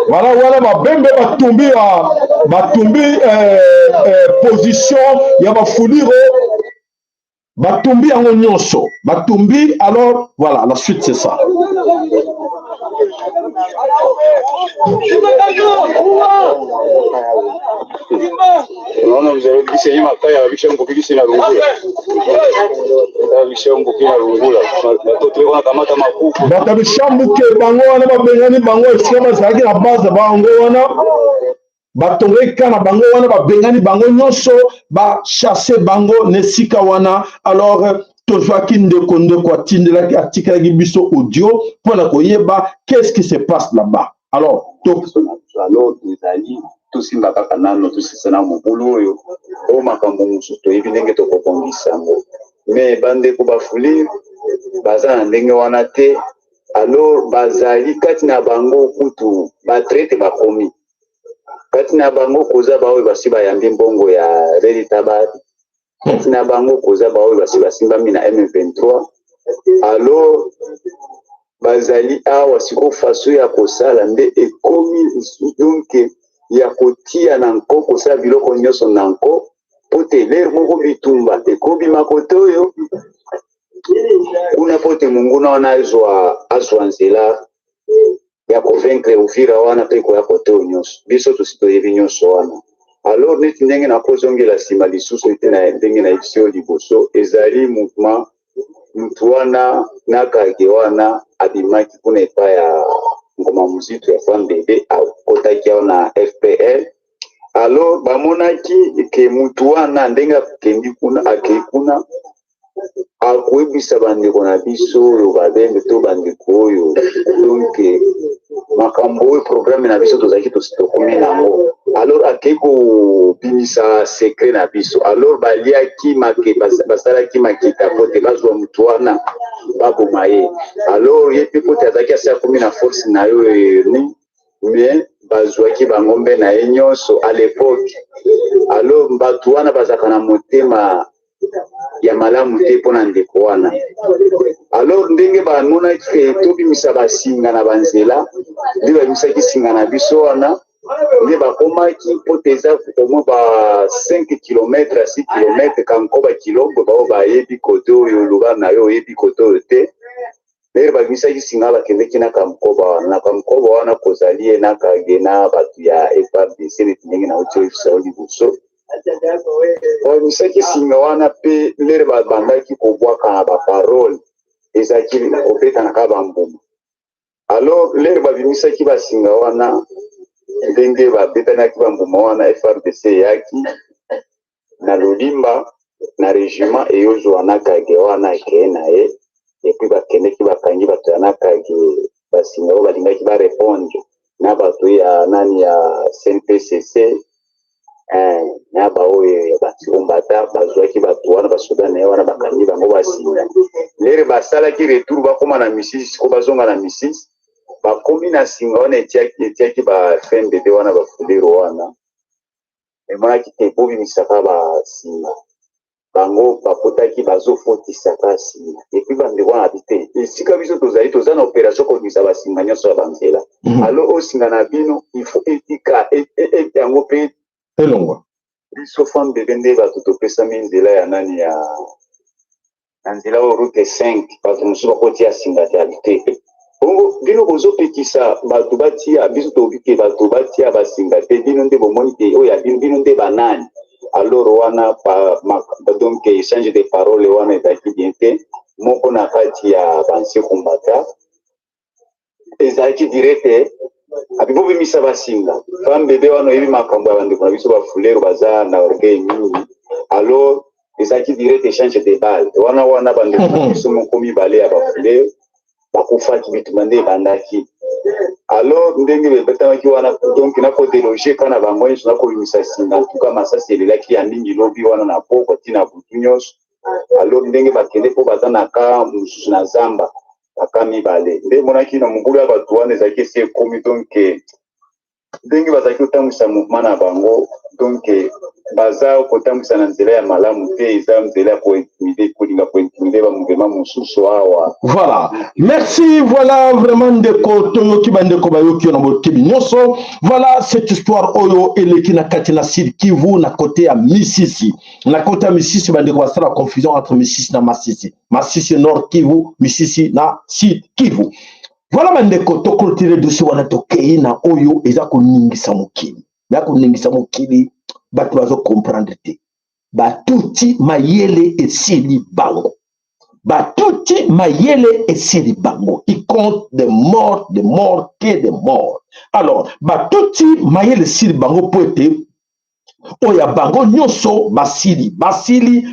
Voilà babembe batumbi position ya bafuliro batumbi yango nyonso batumbi. Alors voilà, la suite c'est ça. Naona mzee kisema makaya abisha ngopiki na rungula. Abisha ngopiki na rungula. Batoto wana kamata makuku. Batabisha muke bango wana babengani bango esema zaki na base bango wana. Batongeka na bango wana babengani bango nyonso ba chasser bango nesika wana. Alors tozwaki ndeko kwa tindelaki atikalaki biso audio pona koyeba qu'est-ce qui se passe là-bas. Alors ezali tosimba kaka nano tosisana mobulu oyo o makambo mosusu toyebi ndenge tokobongisa yango me bandeko bafuli baza na ndenge wana te. Alors bazali kati na bango kutu batraite bakomi kati na bango koza baoyo basi bayambi mbongo ya reli tabari kati na bango koza baoyo basi basimbami na M23. Alors bazali awa siko faso ya kosala nde ekomi donc ya kotia na nko kosala biloko nyonso na nko po te lere moko bitumba ekobi makoto oyo kuna po te monguna wana azwa nzela ya kovaincre Uvira wana mpe koya kote oyo nyonso biso tosi toyebi nyonso wana. Alors neti ndenge na kozongela nsima lisusu ete na ndenge na yebisi oyo liboso ezali mouvement mutu wana nakage wana abimaki kuna epai ya ngoma muzitu ya FANDB akotaki awa na FPL. Alors bamonaki ke mutu wana ndenge akendi kuna akei kuna akoyebisa bandeko na biso oyo babembe to bandeko oyo donc makambo oyo programme na biso tozalaki tokomi nango. Alors akei kobimisa secret na biso. Alors baliaki basalaki makita po te bazwa mutu wana baboma ye. Alors ye mpe po te azalaki asi akomi na force na yo ni mais bazwaki bangombe na ye nyonso à l'époque. Alors bato wana bazalaka na motema ya malamu te mpona ndeko wana. Alors ndenge bamonaki tobimisa basinga na banzela nde babimisaki singa na biso wana nde bakomaki mpo te eza omoi ba 5 km à 6 km kankoba kilombo bao bayebi kote oyo luba na yo oyebi kote oyo te. Lere babimisaki singa bakendeki na kamkoba wana na kamkoba wana kozali ye nakage na bato ya FARDC neti ndenge na oti oyebisa yo liboso babimisaki singa wana mpe lere babandaki kobwaka na baparole ezalaki kobetanaka bambuma. Alors lere babimisaki basinga wana ndenge babetanaki bambuma wana FARDC eyaki na lolimba na régiment eyozwa nakage wana ekeye na ye epuis bakendeki bakangi bato ya nakage basinga oyo balingaki barépondre na bato ya nani ya CNPCC na baoyo ya batirombata bazwaki bato wana basoda na ye wana bakangi bango basinga. Lere basalaki retour bakoma na misisi siko bazonga na misisi bakomi na singa wana etiaki ba FNDD wana bafulero wana emonaki te bobimisaka basinga bango bakotaki bazofotisaka singa epuis bandeko wana abi te esika biso tozali toza na opération kobimisa basinga nyonso ya banzela. Alors osinga na bino ifo etika ete yango mpe elongwa biso FANDB nde bato topesami nzela ya nani ya na nzela oyo route 5 bato mosusu bakotia singa te abi te bongo bino bozopekisa bato batia biso toyobi ke bato batia basinga te bino nde bomoni te oyo ya bino nde banani. Alors wana donc échange de parole wana ezalaki bien te moko na kati ya banse combattant ezalaki direct abibobimisa basinga FANDB wana oyebi makambo ya bandeko na biso bafulero baza na orgueil mingi. Alors ezalaki direct échange de balle wana bandeko na biso moko mibale ya bafulero bakufaki bituma nde ebandaki. Alors ndenge bebetamaki wana donc nakodeloge kana bango nyonso nakobimisa singa ntuka masasi elelaki ya mingi lobi wana na poko ntina butu nyonso. Alors ndenge bakende mpo baza na ka mosusu na zamba aka mibale nde monaki na mongulu ya bato wana ezalaki esi ekomi donc ndenge bazalaki kotambwisa mouvement na bango donc baza kotambwisa na nzela ya malamu te eza nzela ya kointimide kolinga kointimide bamouvement mosusu awa. Voilà, merci, voilà vraiment ndeko toyoki bandeko bayoki na bokebi nyonso. Voilà cette histoire oyo eleki na kati na Sud Kivu na côté ya Misisi. Na côté ya Misisi bandeko basala confusion entre Misisi na Masisi. Masisi Nord Kivu, Misisi na Sud Kivu. Voilà bandeko tokoltire dosi wana tokei na oyo eza koningisa mokili. Ya koningisa mokili bato bazo comprendre te. Batuti mayele esili bango. Batuti mayele esili bango. Il compte des morts que des morts. Alors, batuti mayele esili bango poete oya bango nyonso basili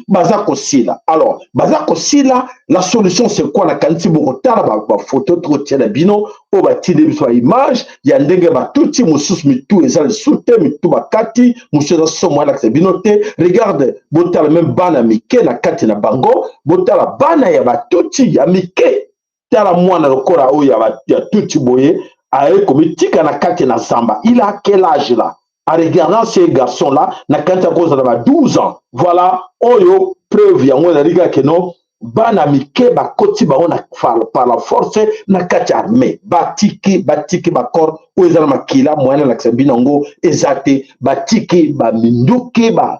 baza kosila. Alors baza kosila, la solution c'est quoi? La kanti bokotala ba photo to tiela bino o ba tide biso image ya ndenge batuti mususu mitu ezali sute mitu bakati mususu somo la bino te. Regarde botala même bana mike na kati na bango, botala bana ya batuti ya mike tala mwana lokora oya ya tuti boye aye komitika na kati na zamba. Il a quel âge là? En regardant ces garçons-là, na kanta koza na 12 ans. Voilà, oyo preuve ya mwana liga keno bana mike bakoti bango na par la force na kati armée. Batiki bakor oza makila mwana na kabinango ezate batiki ba minduki ba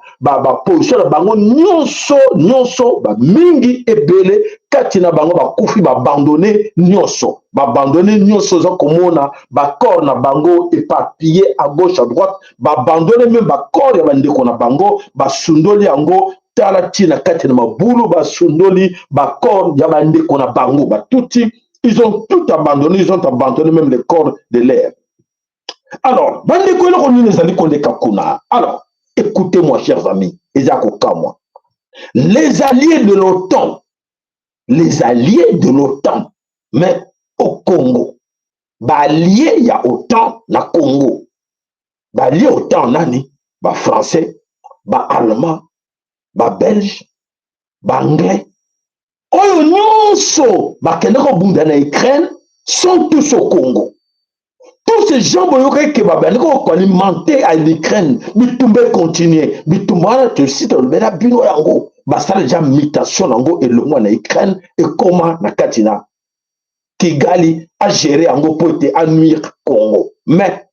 position bango nyonso ba mingi ebele kati na bango bakufi ba abandonné nyonso za komona ba corps na bango éparpillé à gauche à droite, ba abandonné même ba corps ya bandeko na bango ba sundoli yango tala tina kati na mabulu ba sundoli ba corps ya bandeko na bango ba tuti. Ils ont tout abandonné, ils ont abandonné même les corps de l'air. Alors, bandeko eloko nini ezali koleka kuna. Alors, écoutez-moi chers amis, ezakoka moi. Les alliés de l'OTAN, mais au Congo, alliés il y a OTAN na Congo, alliés OTAN nani, français, allemand, belge, anglais, oyo nyonso bakende ko bunda na Ukraine sont tous au Congo. Tous ces gens qui ont alimenté à l'Ukraine, bitumbe continuer, bitumba te site le bela bino yango, basta déjà mutation yango et le mois na Ukraine et comment na katina Kigali a géré yango pour te nuire Congo. Mais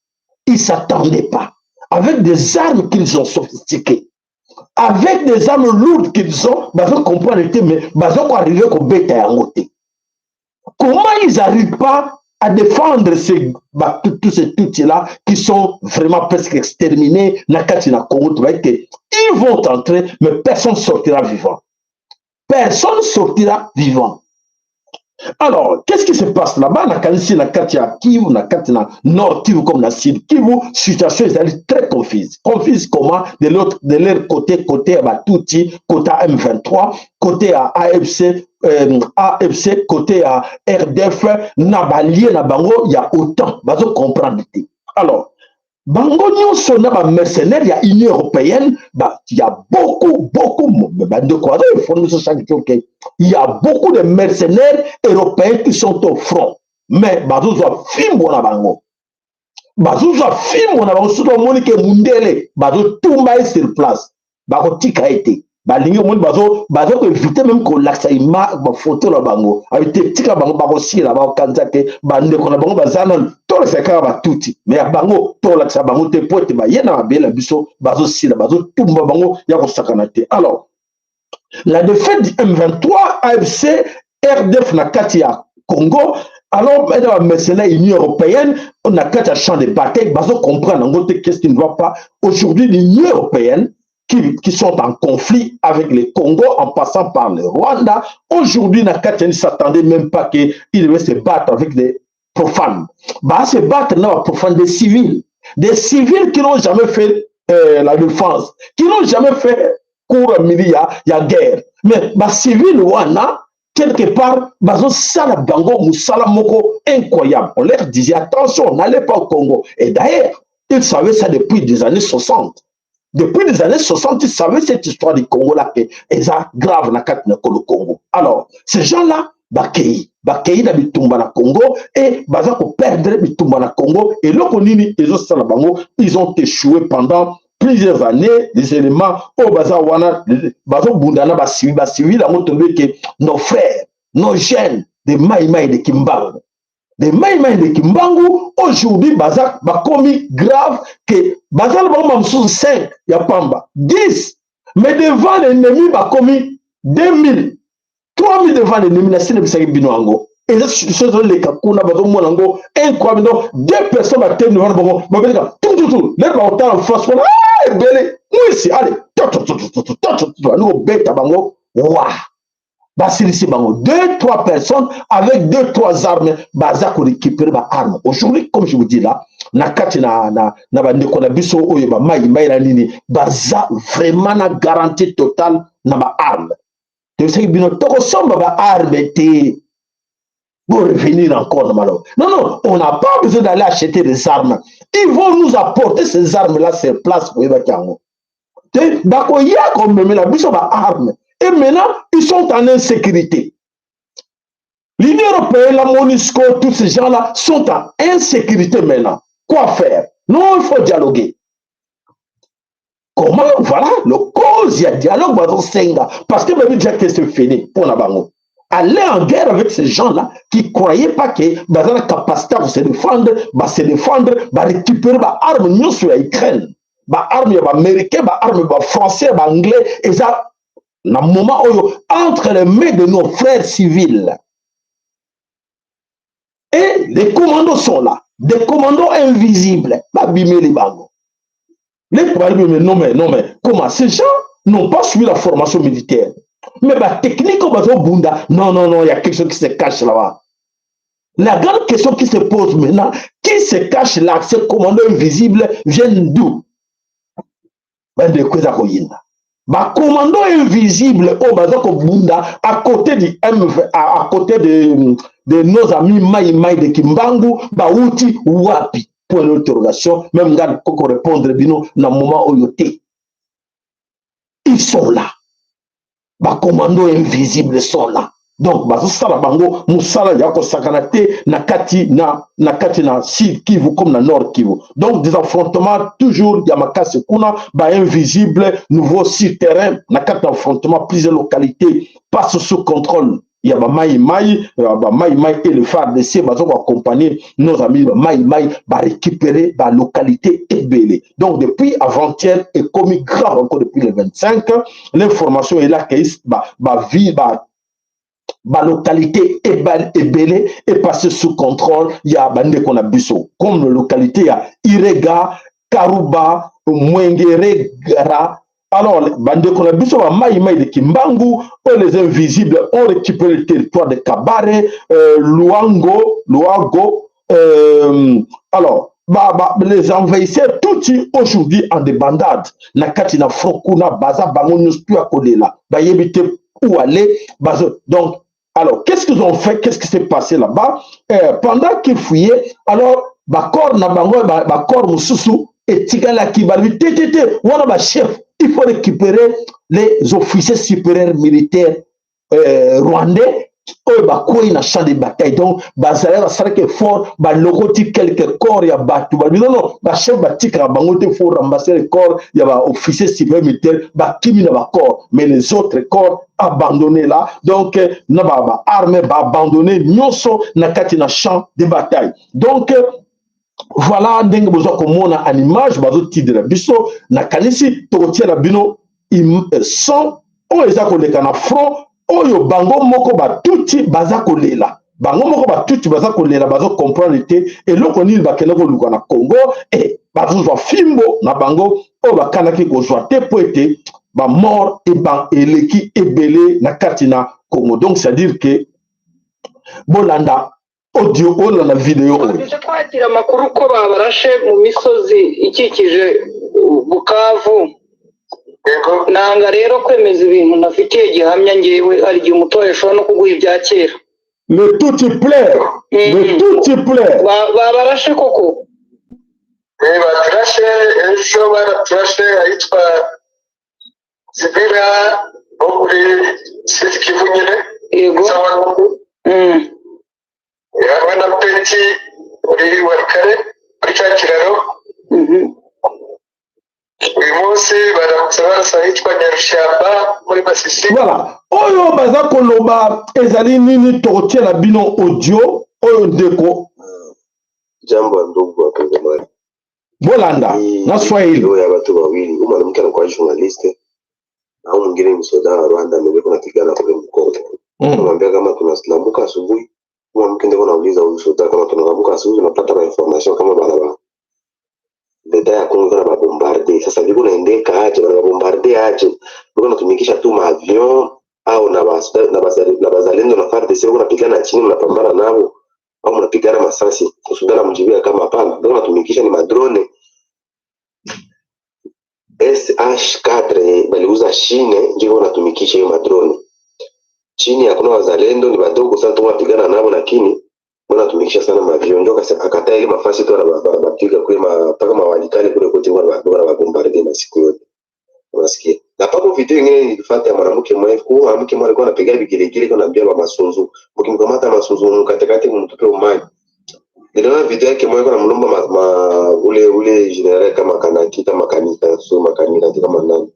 ils s'attendaient pas avec des armes qu'ils ont sophistiquées. Avec des armes lourdes qu'ils ont, bazo comprendre mais bazo ko arriver ko beta yango te. Comment ils n'arrivent pas à défendre tous ces outils-là qui sont vraiment presque exterminés na kati na Congo? Ils vont entrer, mais personne ne sortira vivant. Personne ne sortira vivant. Alors, qu'est-ce qui se passe là-bas? Na Kanisi, na kati ya Kivu, na kati na Nord Kivu comme na Sud Kivu, situation est très confuse. Confuse comment? De leur côté à Batuti, côté à M23, côté à AFC, côté à RDF, na balié na bango, il y a autant. Bazo comprendre. Alors, bango nyonso na ba mercenaires, il y a Union européenne, il y a beaucoup, de quoi il y a beaucoup de mercenaires européens qui sont au front. Mais bazo zo fimbo na bango. Bazo zo fimbo na bango, soto monike mundele, bazo tumba sur place. Bako tika été. Balingi moni bazo ko éviter même ko laksa ima ba photo la bango. Avec tika bango bako sila ba kanzake bande ko na bango bazana to le seka ba tuti. Mais bango to laksa bango te pote ba yena ba bela biso bazo sila bazo tumba bango ya ko sakana te. Alors la défaite du M23 AFC RDF na kati ya Congo. Alors, dans la mercenaire Union européenne, on a quatre champs de bataille, bazo comprendre qu'est-ce qui ne va pas. Aujourd'hui, l'Union européenne qui sont en conflit avec le Congo en passant par le Rwanda. Aujourd'hui, Nakatani ne s'attendait même pas qu'ils devaient se battre avec des profanes. Bah, se battre non, profanes des civils qui n'ont jamais fait la défense, qui n'ont jamais fait cours militaire, il y a guerre. Mais bah, civils Rwanda, quelque part, bazo sala bango musala moko incroyable. On leur disait attention, n'allez pas au Congo. Et d'ailleurs, ils savaient ça depuis des années 60. Depuis les années 60, ils savaient cette histoire du Congo là, et ça grave na le Congo. Alors, ces gens-là, bakei na bitumba na Congo et baza ko perdre bitumba na Congo et loko nini ezosala bango ils ont échoué pendant plusieurs années des éléments au baza wana bazo bundana ba civil yango tombe que nos frères nos jeunes de Maïmaï de Kimbangu de Maïmaï de Kimbangu aujourd'hui baza bakomi grave que baza ba mamsou 5 ya pamba 10 mais devant l'ennemi bakomi 2000 3000 devant l'ennemi, la scène de Binoango. Et là, ce les Kakuna, Badomonango, incroyable. 2 personnes à terre devant le bon. Babelka, tout. Les bautins en face, ah, belé. Nous ici, allez, nous bête à Bango. Waouh. Basili Bango. 2-3 personnes avec 2-3 armes. Baza pour récupérer ma arme. Aujourd'hui, comme je vous dis là, nakati na bandeko na biso oyo ba mai la nini. Baza vraiment na garantie totale na ma arme. Pour revenir encore normalement. Non, on n'a pas besoin d'aller acheter des armes. Ils vont nous apporter ces armes-là sur place pour évacuer. Et maintenant, ils sont en insécurité. L'Union européenne, la MONUSCO, tous ces gens-là sont en insécurité maintenant. Quoi faire? Non, il faut dialoguer. Comment? Voilà, le cause, il y a dialogue, parce que même déjà que c'est fini pour la bango. Aller en guerre avec ces gens-là qui ne croyaient pas que dans la capacité de se défendre, récupérer des armes nous sur l'Ukraine. Des armes américaines, des armes français, anglais, et ça, dans le moment où entre les mains de nos frères civils. Et les commandos sont là, des commandos invisibles, babimé les bangos. Les problèmes, non mais, comment ces gens n'ont pas suivi la formation militaire. Mais la technique au bateau Bunda, non, il y a quelque chose qui se cache là-bas. La grande question qui se pose maintenant, qui se cache là, ces commandos invisibles viennent d'où? Commando invisible au bateau Bunda, à côté du MV, à côté de nos amis Maïmaï de Kimbangu, Baouti, Wapi. Point d'interrogation, même garde pour répondre bino dans le moment où ils sont là. Les commandos invisibles sont là. Donc, basala bango musala yako sakanate nakati na sud Kivu comme na nord Kivu. Donc des affrontements toujours yamakase kuna invisible nouveau sur terrain nakati affrontement plusieurs localités passent sous contrôle. Il y a Maïmaï et le FARDC vont accompagner nos amis Maïmaï récupérer la localité Ebélé. Donc depuis avant-hier et commis grave encore depuis le 25, l'information est là que la localité Ebélé est passée sous contrôle. Il y a Bande Konabiso. Comme la localité, il y a Irega, Karuba, Mwengere, Gara. Alors, Bande Konabiso, Maïmaï de Kimbangu, les invisibles ont récupéré le territoire de Kabare, Luago. Alors, les envahisseurs, tout aujourd'hui en débandade. Nakatina Frokuna, Baza, Bangonus, Tuakolela, Bayebite, où aller. Donc, alors, qu'est-ce qu'ils ont fait? Qu'est-ce qui s'est passé là-bas? Pendant qu'ils fouillaient, alors, Bakor Nabango, Bakor Moussousou, et Tigala Kibalbi, chef, il faut récupérer les officiers supérieurs militaires rwandais. Il a champ de bataille. Donc, Bazalé va s'arrêter fort, logoti quelques corps, il y a battu. Non, chef Batik a bangoté, faut ramasser les corps, il y a officier supérieur militaire, Kimi n'a corps, mais les autres corps abandonnés là. Donc, n'a armée, abandonné, nyoso, nakati na champ de bataille. Donc, voilà, ndenge besoin comme on a une image, bazo de la biso, na kanisi, tokotia la bino, son, on les a collés na front, oyo bango moko ba tuti baza kolela. Bango moko ba tuti baza kolela, bazo comprendre été, et loko nil ba kenako luka na Congo, et bazo zwa fimbo na bango, o ba kanaki ko zwa te po ete, ba mort et ban eleki ebele na katina Congo. Donc, c'est-à-dire que, bolanda, audio ola na video oyo. Je kwakira makuru ko babarashe mu misozi ikikije Bukavu. Nanga rero kwemeza ibintu nafitiye gihamya ngewe ari gihe umutoye shobora no kuguha ibya kera. Le tout te plaît. Le tout te plaît. Babarashe koko. Baturashe ejo baraturashe ahitwa Zibira bo muri Sud Kivu nyine. Yego. hamwe na peti uri warikare kuri cya kiraro uyu munsi baramutse barasa ahitwa Nyarushyamba muri Masisi. Voilà. Oyo baza koloba ezali nini tokotiela bino audio oyo ndeko. Jambo ndugu wa Kagomari. Bolanda na Swahili. Leo ya watu wawili, mwanamke anakuwa journalist au mwingine ni soda wa Rwanda amekuwa anapigana kule Mkongo. Anamwambia kama tunaamka asubuhi, mwanamke ndio anauliza huyu soda kama tunaamka asubuhi tunapata information kama barabara. Data ya Kongo na bombarde. Sasa viko naendeka aje na bombarde aje. Viko natumikisha tu maavion au na bazalendo na FARDC wako napigana chini mnapambana nao au mnapigana masasi. Kusudana mjibia kama hapana. Viko natumikisha ni madrone. SH4 baliuza Chine ndio wanatumikisha hiyo madrone. Chini hakuna wazalendo ni wadogo sana tu wanapigana nao lakini wanatumikisha sana maavion ndio akataa ile mafasi tu wanapiga kule mpaka mawalikali kule kote wanabombarde masiku yote. Unasikia? Na papo video nyingine nilifuata mwanamke mmoja alikuwa anapiga vigelegele kwa naambia wa masunzu. Mkimkamata masunzu mkatakate mtupe umai. Ndio video yake mmoja anamlomba ule general kama kanakita makanika so makanika kama nani.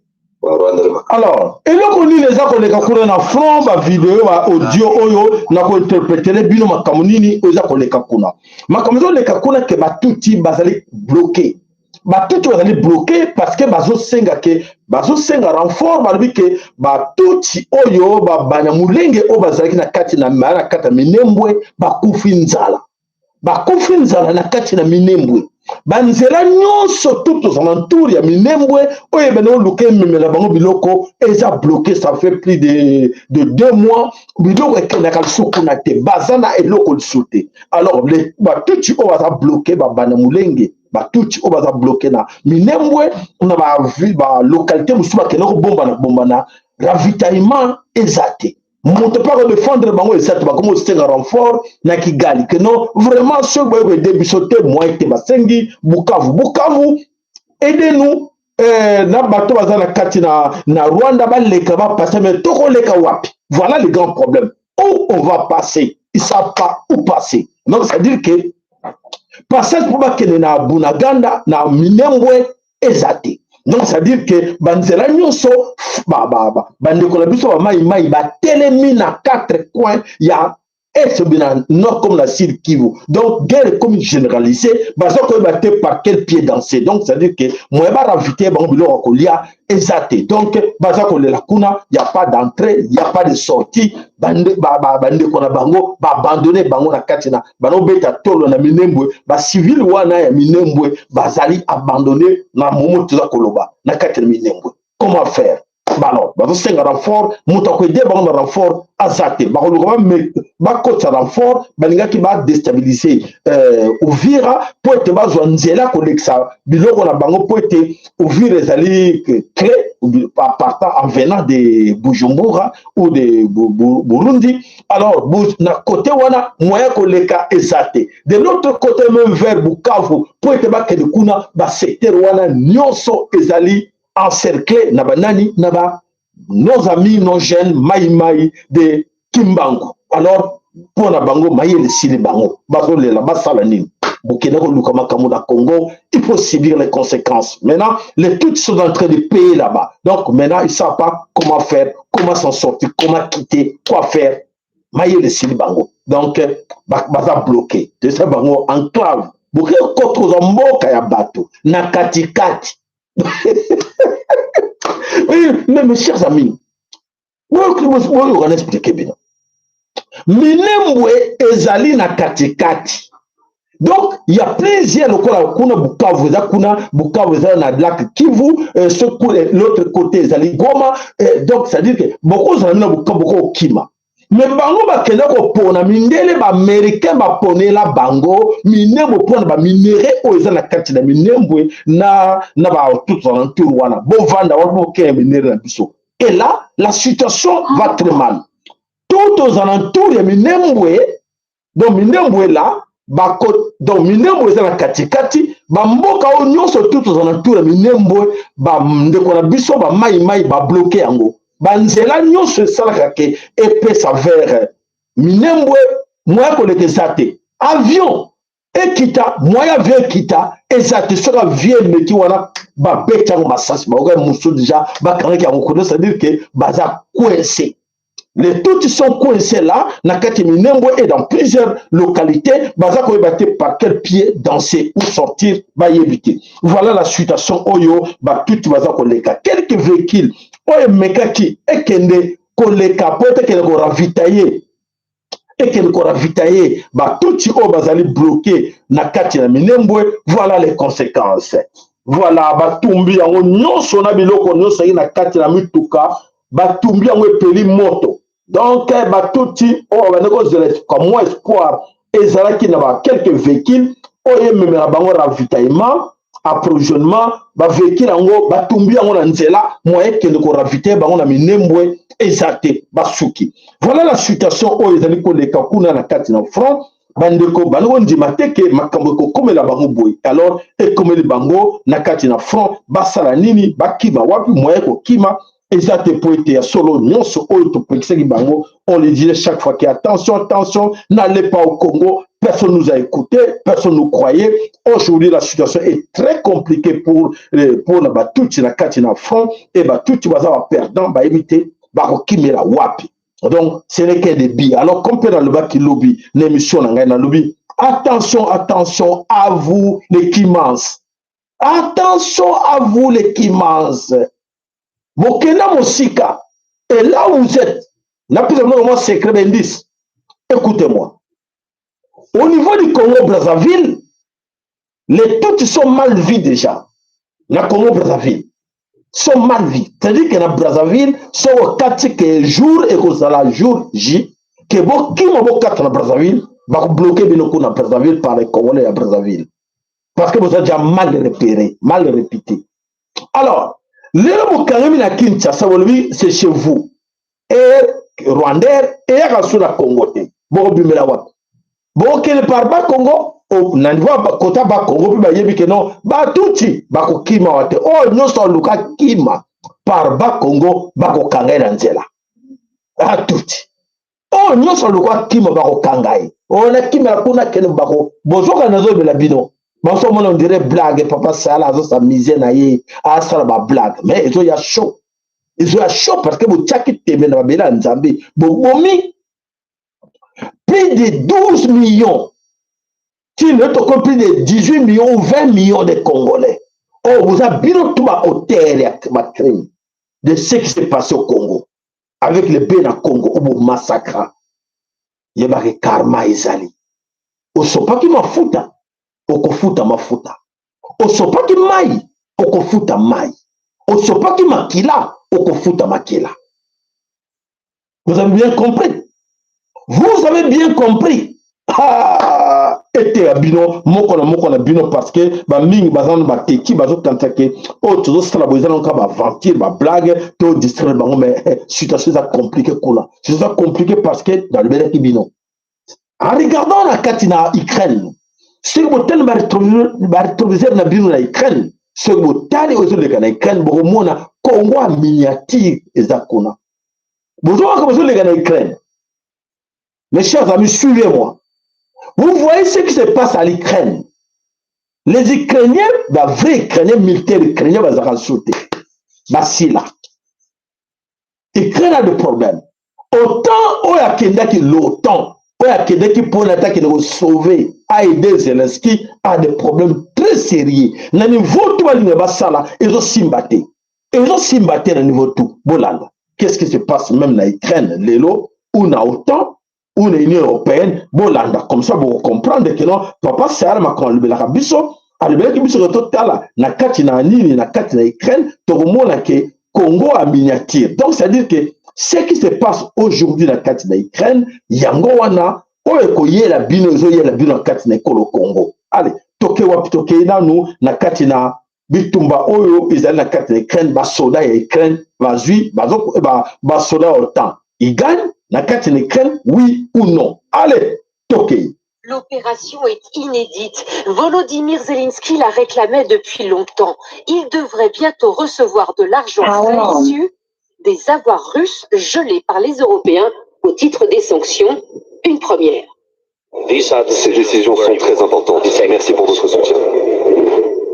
Alors, eloko nini eza koleka kuna na front ba video ba audio oyo na ko interpréter bino makambo nini eza koleka kuna. Makambo leka kuna ke batuti bazali bloqué. Batuti bazali bloqué parce que bazo senga renfort balobi ke batuti oyo babana mulenge o bazali na kati na mara kata minembwe bakufi nzala. Bakufi nzala na kati na minembwe. Banzela nyonso tout aux alentours ya minembwe oye beno luke memela bango biloko eza bloqué ça fait plus de 2 mois biloko ekena kalsuku na te bazana eloko lisuté alors les batuti o baza bloqué babana mulenge batuti o baza bloqué na minembwe na ba localité musu bakena ko bomba na ravitaillement ezate. Monte pas de défendre bango exactement comme c'est un renfort na Kigali que non vraiment ce boy débisoté moi et basengi Bukavu aidez-nous na bato bazana kati na Rwanda ba leka ba passer mais toko leka wapi. Voilà le grand problème. Où on va passer, ils savent pas où passer. Donc ça veut dire que passer pour ba kene na Bunaganda na Minembwe ezate. Donc ça veut dire que banzela nyonso bandeko na biso ba mai ba telemi na 4 coins ya est nord comme la Sud Kivu. Donc guerre comme généralisée bazo ko baté par quel pied danser. Donc ça veut dire que moi ba raviter bango bilo kolia exacté. Donc bazo ko la kuna il y a pas d'entrée, il y a pas de sortie. Bande ko na bango ba abandonner bango na katina bano beta tolo na Minembwe ba civil wana ya Minembwe bazali abandonner na momo tuza koloba na katina Minembwe. Comment faire? Balo bazo senga renfort mutako ide bango na renfort azate bakoloba ba kota renfort balinga ki ba déstabiliser Uvira pour te bazwa nzela koleksa biloko na bango pour te Uvira ezali clé partant en venant de Bujumbura ou de Burundi. Alors na côté wana moyen koleka ezate de l'autre côté même vers Bukavu pour te ba kede kuna ba secteur wana nyonso ezali encerclé na banani na ba nos amis nos jeunes mai de Kimbangu. Alors pour na bango mayele sili bango bazo lela basala nini bokena ko luka makamu na Congo, il faut subir les conséquences. Maintenant les toutes sont en train de payer là-bas. Donc maintenant ils savent pas comment faire, comment s'en sortir, comment quitter, quoi faire. Mayele sili bango. Donc baza bloqué. De ça bango enclave. Boké koto mboka ya bato na katikati. Mais mes chers amis, on va expliquer bien. Minembwe ezali na katikati. Donc il y a plusieurs lokola kuna Bukavu ezali na lac Kivu, l'autre côté ezali Goma, donc ça veut dire que beaucoup zali na Bukavu kima. Mais bango bakenda ko pona mindele ba américain ba ponela bango Minembwe pona ba minéré o ezali na kati na Minembwe na ba tout alentour wana bon vanda wa bo ke minéré na biso. Et là la situation va très mal. Tout aux alentours de Minembwe, donc Minembwe là, donc Minembwe est dans la katikati, mboka o nyonso tout aux alentours de Minembwe, ndeko na biso mai ba bloqué yango. Banzela nyonso salaka ke epesa vers minembwe moya koleka eza te avion ekita moya avion ekita eza te soki avion emeki wana babeti yango masasi baoka mosusu déjà bakangaki yango kono c'est-à-dire que baza coincé. Les toutes sont coincés là, Nakati Minembwe et dans plusieurs localités, baza koyebate par quel pied danser ou sortir, ba éviter. Voilà la situation oyo, ba tout baza koleka. Quelques véhicules, oyo mekaki, ekende koleka, peut-être qu'elle ko ravitailler. Et qu'elle ko ravitailler, ba tout oyo bazali bloqué Nakati na Minembwe, voilà les conséquences. Voilà, ba tumbi yango nyonso na biloko nyonso na kati na mituka, ba tumbi yango epeli moto. Donc, batouti, oh, comme moi, espoir, et qui n'a quelques véhicules, oh, et même la bango ravitaillement, approvisionnement, ba véhicule en gros, batumbi en nzela, moyen que nous ravitailler, bango na minembwe, ezate, basuki. Voilà la situation, oh, les amis, les kakuna na kati na front, bandeko, bango ndimate ke makambo ko comme la bango boy. Alors, et comme les bango, na kati na front, basala nini, bakima, wapi, moyen ko kima, Exact poété solo nyonso oyo topekisaki bango on le disait chaque fois que attention n'allez pas au Congo, personne nous a écouté, personne nous croyait. Aujourd'hui la situation est très compliquée pour la batuti na kati na front et batuti baza ba perdant ba éviter ba kokimela wapi. Donc ce n'est que des billes. Alors comme dans le bas qui lobby l'émission na ngai na lobby, attention à vous les qui mangent. Attention à vous les qui mangent. Bokena Mosika, et là où vous êtes, n'a plus de moi secret d'indice. Écoutez-moi. Au niveau du Congo-Brazzaville, les toutes sont mal vues déjà. La Congo-Brazzaville sont mal vues. C'est-à-dire que la Brazzaville sont au 4 jours et que ça la jour J, que beaucoup de 4 na Brazzaville, va bloquer Binoko na Brazzaville par les Congolais à Brazzaville. Parce que vous avez déjà mal repéré, mal répété. Alors, le Moukangami na Kinshasa, c'est chez vous. Et Rwandais, et à la Congo. Bon, bimela wat. Bon, qu'elle parle pas Congo, na niveau kota ba Congo, puis yebi que non, ba touti, ba ko kima wate. Oh, non, so luka kima, par ba Congo, ba ko kangai na nzela. Ba touti. Oh, non, so luka kima ba ko kangai. Oh, na kima kuna kene ba ko. Bozoka nazo bela bino. Bonsoir, on dirait blague, papa, ça là, ça misère, ah, ça va blague. Mais ils ont ya chaud. Ils ont ya chaud parce que vous tchaki teme na babela nzambe. Bomi, plus de 12 millions. Tu ne t'occupes plus de 18 millions ou 20 millions de Congolais. Oh, vous avez bien tout ma hôtel et ma crime de ce qui s'est passé au Congo. Avec les Bénin Congo, où vous massacrez. Il y a des karma ezali. Au sopa qui m'a foutu. Okofuta mafuta. Osopaki mai, okofuta mai. Osopaki makila, okofuta makila. Vous avez bien compris? Vous avez bien compris? Ah, ete abino, moko na bino parce que ba mingi bazan ba teki bazo tantake, oh tozo sala bozana ka ba mentir, ba blague, to distraire bango mais situation ça compliqué kola. C'est ça compliqué parce que dans le bel bino. En regardant la katina Ukraine, ce que vous avez retrouvé dans l'Ukraine, ce que vous avez retrouvé dans l'Ukraine, vous avez Congo en miniature. Vous avez retrouvé dans l'Ukraine. Mes chers amis, suivez-moi. Vous voyez ce qui se passe à l'Ukraine. Les Ukrainiens, les vrais Ukrainiens, militaires Ukrainiens, ils vont sauter. C'est là. L'Ukraine a des problèmes. Autant, il y a quelqu'un qui l'OTAN. Il y a quelqu'un qui peut l'attaquer, de sauver, à aider Zelensky, a des problèmes très sérieux. Dans le niveau tout, ils ont simbaté. Ils ont simbaté dans le niveau tout. Qu'est-ce qui se passe même dans l'Ukraine, l'élo, ou dans l'OTAN, ou dans l'Union européenne, Bolanda. Comme ça, vous comprenez que non, papa, c'est un macron, le Belaka Bisso, le Belaka Bisso, le total, na kati na Nini, na kati na Ukraine, tout le monde a que Congo en miniature. Donc, c'est-à-dire que ce qui se passe aujourd'hui dans la carte d'Ukraine, yango wana, oyo la bino na carte na Congo. Allez, toke wapi toke na nous na carte na bitumba oyo ezali na carte d'Ukraine, ba soda ya Ukraine, ba zui, ba soda autant. Ils gagnent na carte d'Ukraine, oui ou non. Allez, toke. L'opération est inédite. Volodymyr Zelensky la réclamait depuis longtemps. Il devrait bientôt recevoir de l'argent issu des avoirs russes gelés par les Européens Au titre des sanctions, une première. Ces décisions sont très importantes. Merci pour votre soutien.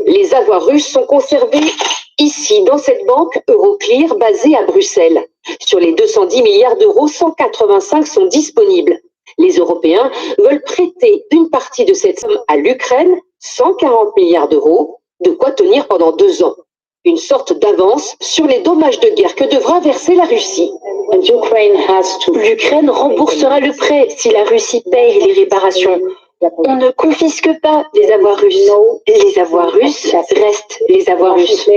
Les avoirs russes sont conservés ici, dans cette banque Euroclear basée à Bruxelles. Sur les 210 milliards d'euros, 185 sont disponibles. Les Européens veulent prêter une partie de cette somme à l'Ukraine, 140 milliards d'euros, de quoi tenir pendant 2 ans. Une sorte d'avance sur les dommages de guerre que devra verser la Russie. L'Ukraine remboursera le prêt si la Russie paye les réparations. On ne confisque pas les avoirs russes. Les avoirs russes restent les avoirs russes.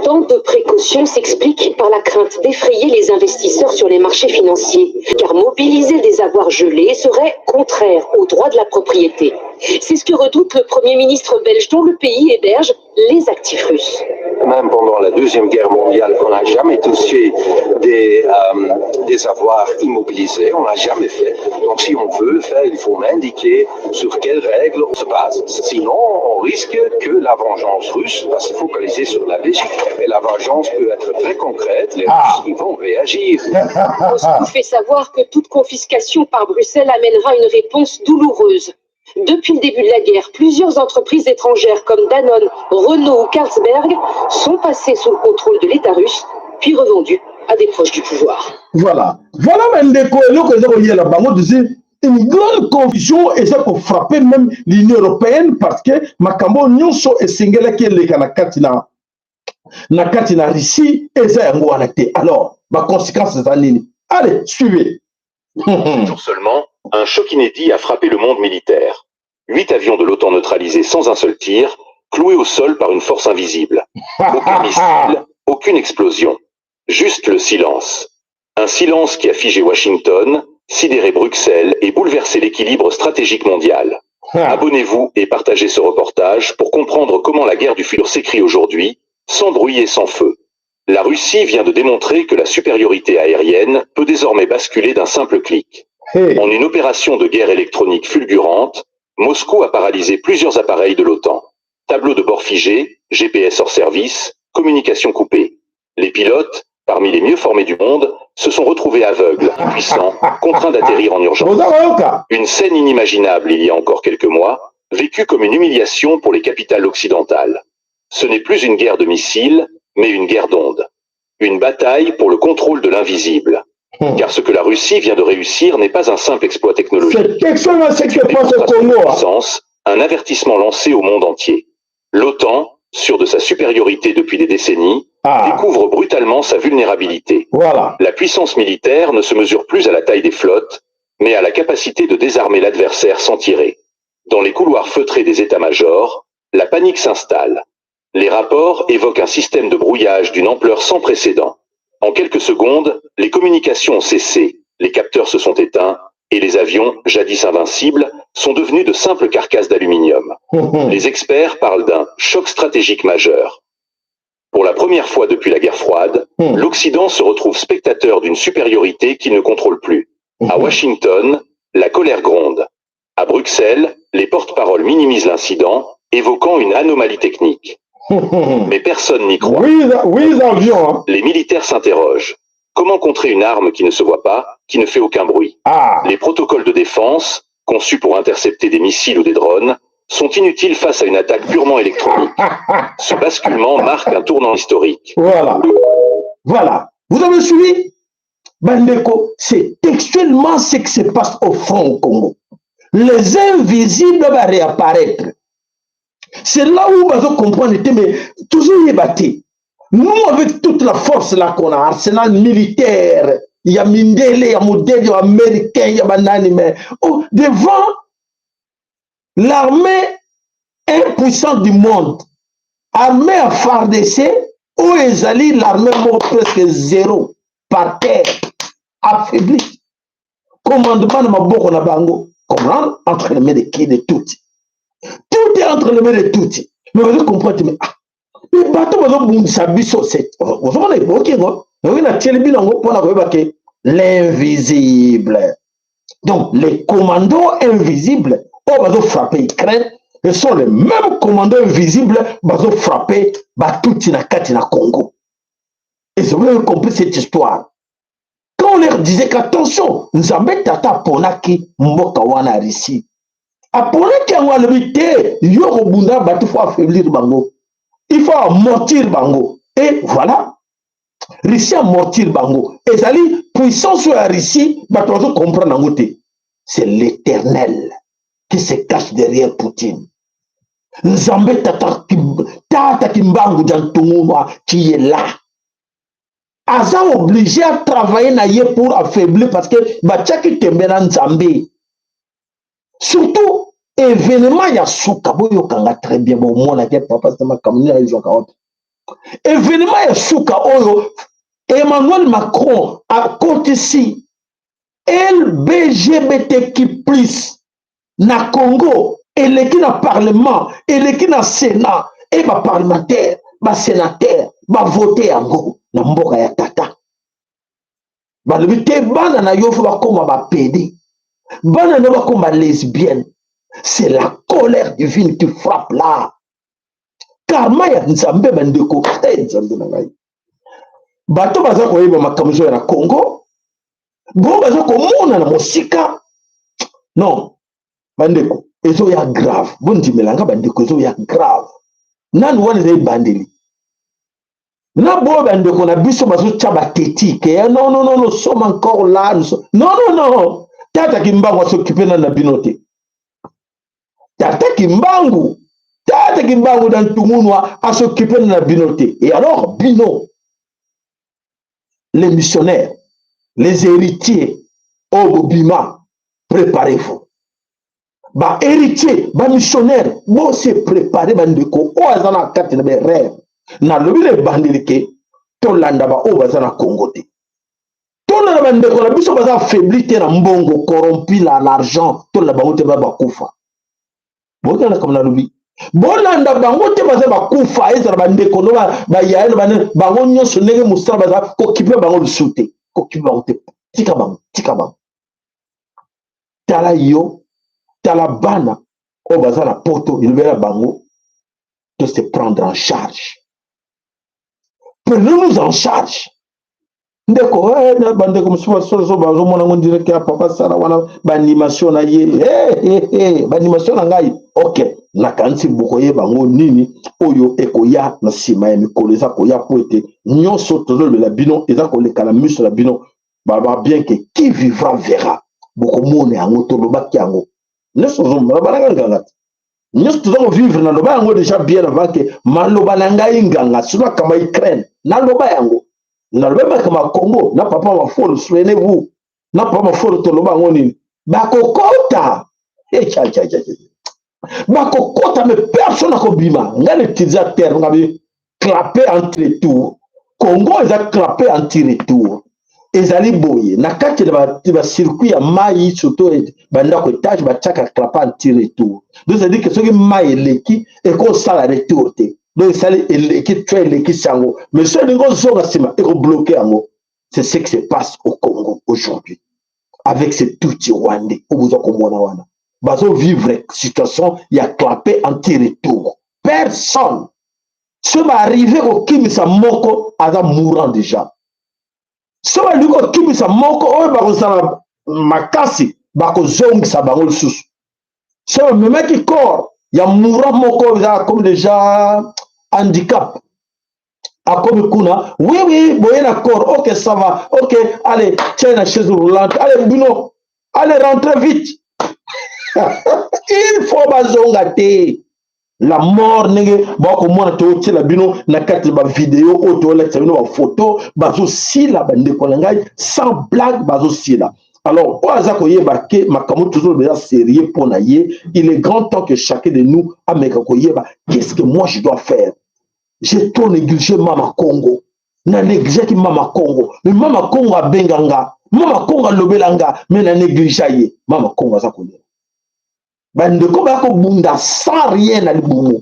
Tant de précautions s'expliquent par la crainte d'effrayer les investisseurs sur les marchés financiers, car mobiliser des avoirs gelés serait contraire au droit de la propriété. C'est ce que redoute le Premier ministre belge dont le pays héberge les actifs russes. Même pendant la Deuxième Guerre mondiale, qu'on n'a jamais touché des avoirs immobilisés, on n'a jamais fait. Donc si on veut le faire, il faut m'indiquer sur quelles règles on se base. Sinon, on risque que la vengeance russe va se focaliser sur la Belgique. Et la vengeance peut être très concrète, les Russes ils vont réagir. Moscou fait savoir que toute confiscation par Bruxelles amènera une réponse douloureuse. Depuis le début de la guerre, plusieurs entreprises étrangères comme Danone, Renault ou Carlsberg sont passées sous le contrôle de l'État russe, puis revendues à des proches du pouvoir. Voilà. Voilà Mendeko et une grande confusion et ça pour frapper même l'Union européenne parce que Makambo Nyonso et Singela qui est le Kanakatina. Nakatina Russie et ça est alors, ma conséquence c'est nini. Allez, suivez. Jour seulement, un choc inédit a frappé le monde militaire. 8 avions de l'OTAN neutralisés sans un seul tir, cloués au sol par une force invisible. Aucun missile, aucune explosion. Juste le silence. Un silence qui a figé Washington, sidéré Bruxelles et bouleversé l'équilibre stratégique mondial. Abonnez-vous et partagez ce reportage pour comprendre comment la guerre du futur s'écrit aujourd'hui, sans bruit et sans feu. La Russie vient de démontrer que la supériorité aérienne peut désormais basculer d'un simple clic. En une opération de guerre électronique fulgurante, Moscou a paralysé plusieurs appareils de l'OTAN. Tableau de bord figé, GPS hors service, communication coupée. Les pilotes, parmi les mieux formés du monde, se sont retrouvés aveugles, impuissants, contraints d'atterrir en urgence. Une scène inimaginable il y a encore quelques mois, vécue comme une humiliation pour les capitales occidentales. Ce n'est plus une guerre de missiles, mais une guerre d'ondes. Une bataille pour le contrôle de l'invisible. Car ce que la Russie vient de réussir n'est pas un simple exploit technologique. C'est un avertissement lancé au monde entier. L'OTAN, sûre de sa supériorité depuis des décennies, découvre brutalement sa vulnérabilité. La puissance militaire ne se mesure plus à la taille des flottes, mais à la capacité de désarmer l'adversaire sans tirer. Dans les couloirs feutrés des états-majors, la panique s'installe. Les rapports évoquent un système de brouillage d'une ampleur sans précédent. En quelques secondes, les communications ont cessé, les capteurs se sont éteints, et les avions, jadis invincibles, sont devenus de simples carcasses d'aluminium. Les experts parlent d'un choc stratégique majeur. Pour la première fois depuis la guerre froide, l'Occident se retrouve spectateur d'une supériorité qu'il ne contrôle plus. À Washington, la colère gronde. À Bruxelles, les porte-paroles minimisent l'incident, évoquant une anomalie technique. Mais personne n'y croit. Les militaires s'interrogent. Comment contrer une arme qui ne se voit pas, qui ne fait aucun bruit? Les protocoles de défense, conçus pour intercepter des missiles ou des drones, sont inutiles face à une attaque purement électronique. Ce basculement marque un tournant historique. Voilà. Vous avez suivi? Bandeko, c'est textuellement ce qui se passe au front au Congo. Les invisibles vont réapparaître. C'est là où on va comprendre, mais toujours débattu. Nous, avec toute la force là qu'on a, arsenal militaire, il y a Mindele, il y a modèle, il y a américain, il y a banani, mais devant l'armée impuissante du monde, armée à FARDC, où ils allaient, l'armée mort presque zéro, par terre, affaiblie. Commandement de Maboko Nabango, comprendre, entre les mains de qui, de tout. Tout est entre les mains de tout. Mais vous comprenez, mais les bateaux, l'invisible. Donc, les commandos invisibles, ils frapper l'Ukraine, ce sont les mêmes commandos invisibles qui vont frapper tout le Congo. Et vous avez compris cette histoire. Quand on leur disait qu'attention, Nzambe tata ponaki mboka wana Russie. Aponaki yango alobi te, yo kobunda bato faut affaiblir bango. Il faut amortir bango. Et voilà. Russie amortir bango. Et ça dit, puissance sur la Russie, bato bato comprendre yango te. C'est l'Éternel qui se cache derrière Poutine. Nzambe tata kimbangu jantungunwa qui est là. Aza obligé à travailler naïe pour affaiblir parce que bachaki tembena Nzambe. Surtout événement ya suka boyo kanga très bien bon mona ke papa c'est ma kamuni ya izo kaot. Événement ya suka oyo Emmanuel Macron a compté ici LBGBTQ+ na Congo et l'équipe na parlement et l'équipe na sénat et ba parlementaire ba sénateur ba voter yango na mboka ya tata ba lebite bana na yofu ba koma ba pédé bana na ba koma lesbienne. C'est la colère divine qui frappe là. Karma ya Nzambe bandeko Nzambe na ngai bato baza koyeba makamzo ya Congo bo baza komona na mosika non bandeko ezo ya grave bondi melanga bandeko ezo ya grave nani wana zai bandeli na bo bandeko na biso bazo tchaba tétique non nous sommes encore là non tata kimbango s'occuper na binote tata kimbangu dans Toumounwa à s'occuper de la binoté. Et alors, Bino, les missionnaires, les héritiers, Obobima, préparez-vous. Bah, héritier, bah, missionnaire, bon, c'est préparé, bandeko, o azana kati na be rêve. Na lobi le bandelike, tolanda ba o bazana Congote. Tolanda bandeko, la biso baza affaibli te na mbongo, corrompu l'argent, tolanda ba ote ba kufa. Bon, comme na lobi. Bolanda bango te baza bakufa ezala bandeko no ba yaelo bango nyonso ndenge mosala baza kokipe bango lusute kokipe bango te tika bango tala yo tala bana o baza na poto ilobela bango de se prendre en charge. Prenons-nous en charge. Ndeko na bandeko msuba so bazo mona ngo direct ya papa sala wana ba animation na ye ba animation na ngai OK na kansi bokoye bango nini oyo ekoya na sima ya mikolo eza koya po ete nyonso tozolobela bino eza kolekala miso na bino baba bien que qui vivra verra bokomona yango tolobaki yango nyonso tozomona balanga nganga nyonso tozovivre na loba yango déjà bien avant que maloba na ngai nganga sula kama Ukraine na loba yango na loba kama Congo na papa mafolo souvenez-vous na papa mafolo toloba yango nini bakokota bakokota mais personne n'a kobima nga l'utilisateur ngabi clapé anti-retour Congo eza clapé anti-retour ezali boye na kati ba circuit ya mai surtout banda ko étage ba tchaka clapé anti-retour donc ça dit que soki mai eleki et ko sala retour te donc ça eleki tu eleki sango mais ce ningo zonga sima et ko bloquer yango. C'est ce qui se passe au Congo aujourd'hui avec ces tout rwandais au besoin comme wana bazo vivre situation il y a clapé anti-retour personne ce va arriver au kimisa moko aza mourant déjà ce va lui ko kimisa moko oyo bakozala makasi bakozongisa bango lisusu ce va me mettre corps il y a mourant moko comme déjà handicap à comme kuna oui boye na corps OK ça va OK allez tiens la chaise roulante allez Bino allez rentrez vite. Il faut bazonga te la mort nenge bako mona to tela bino na kati ba vidéo auto la bino ba photo bazo sila bandeko ngai sans blague bazo sila. Alors oaza ko yeba ke makamu toujours déjà sérieux pour na ye il est grand temps que chacun de nous ameka ko yeba qu'est-ce que moi je dois faire. J'ai trop négligé Mama Congo na négligé ki Mama Congo mais Mama Congo a benganga Mama Congo lobelanga mais na négligé ye Mama Congo za ko bandeko bako bunda sans rien na libumu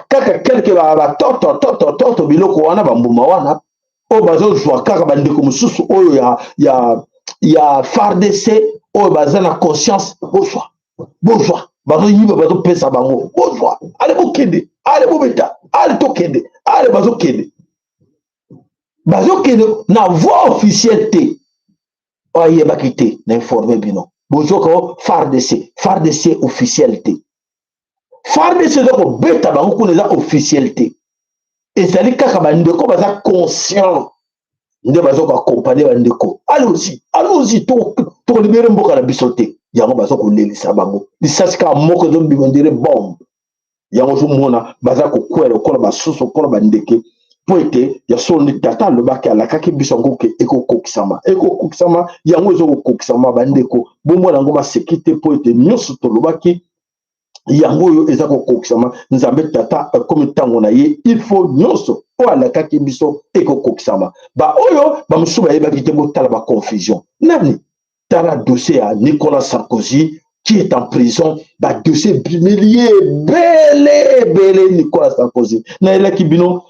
kaka quelque ba toto biloko wana bambuma wana o bazo jwa kaka bandeko mususu oyo ya FARDC oyo baza na conscience bourgeois bazo yiba bazo pesa bango bourgeois allez bokende allez bobeta allez tokende allez bazo kende na voix officielle te oye bakite na informer bino bozoko FARDC officialité FARDC zoko beta bango kuna za officialité ezali kaka bandeko baza conscient nde bazoko accompagner bandeko allons-y to libérer mboka na biso te yango bazoko lelisa bango lisasi kaka moko ezobima ndire bombe yango ozomona baza kokwela okola basusu okola bandeke po ete ya solo nde tata alobaki alakaki biso yango ke ekokokisama yango ezokokokisama bandeko bomona yango baseki te po ete nyonso tolobaki yango oyo eza kokokisama nzambe tata komi ntango na ye il faut nyonso oyo alakaki biso ekokokisama baoyo bamosusu bayebaki te botala baconfusion nani tala dossier ya Nicolas Sarkozy qui est en prison dossier millier belé Nicolas Sarkozy na elaki bino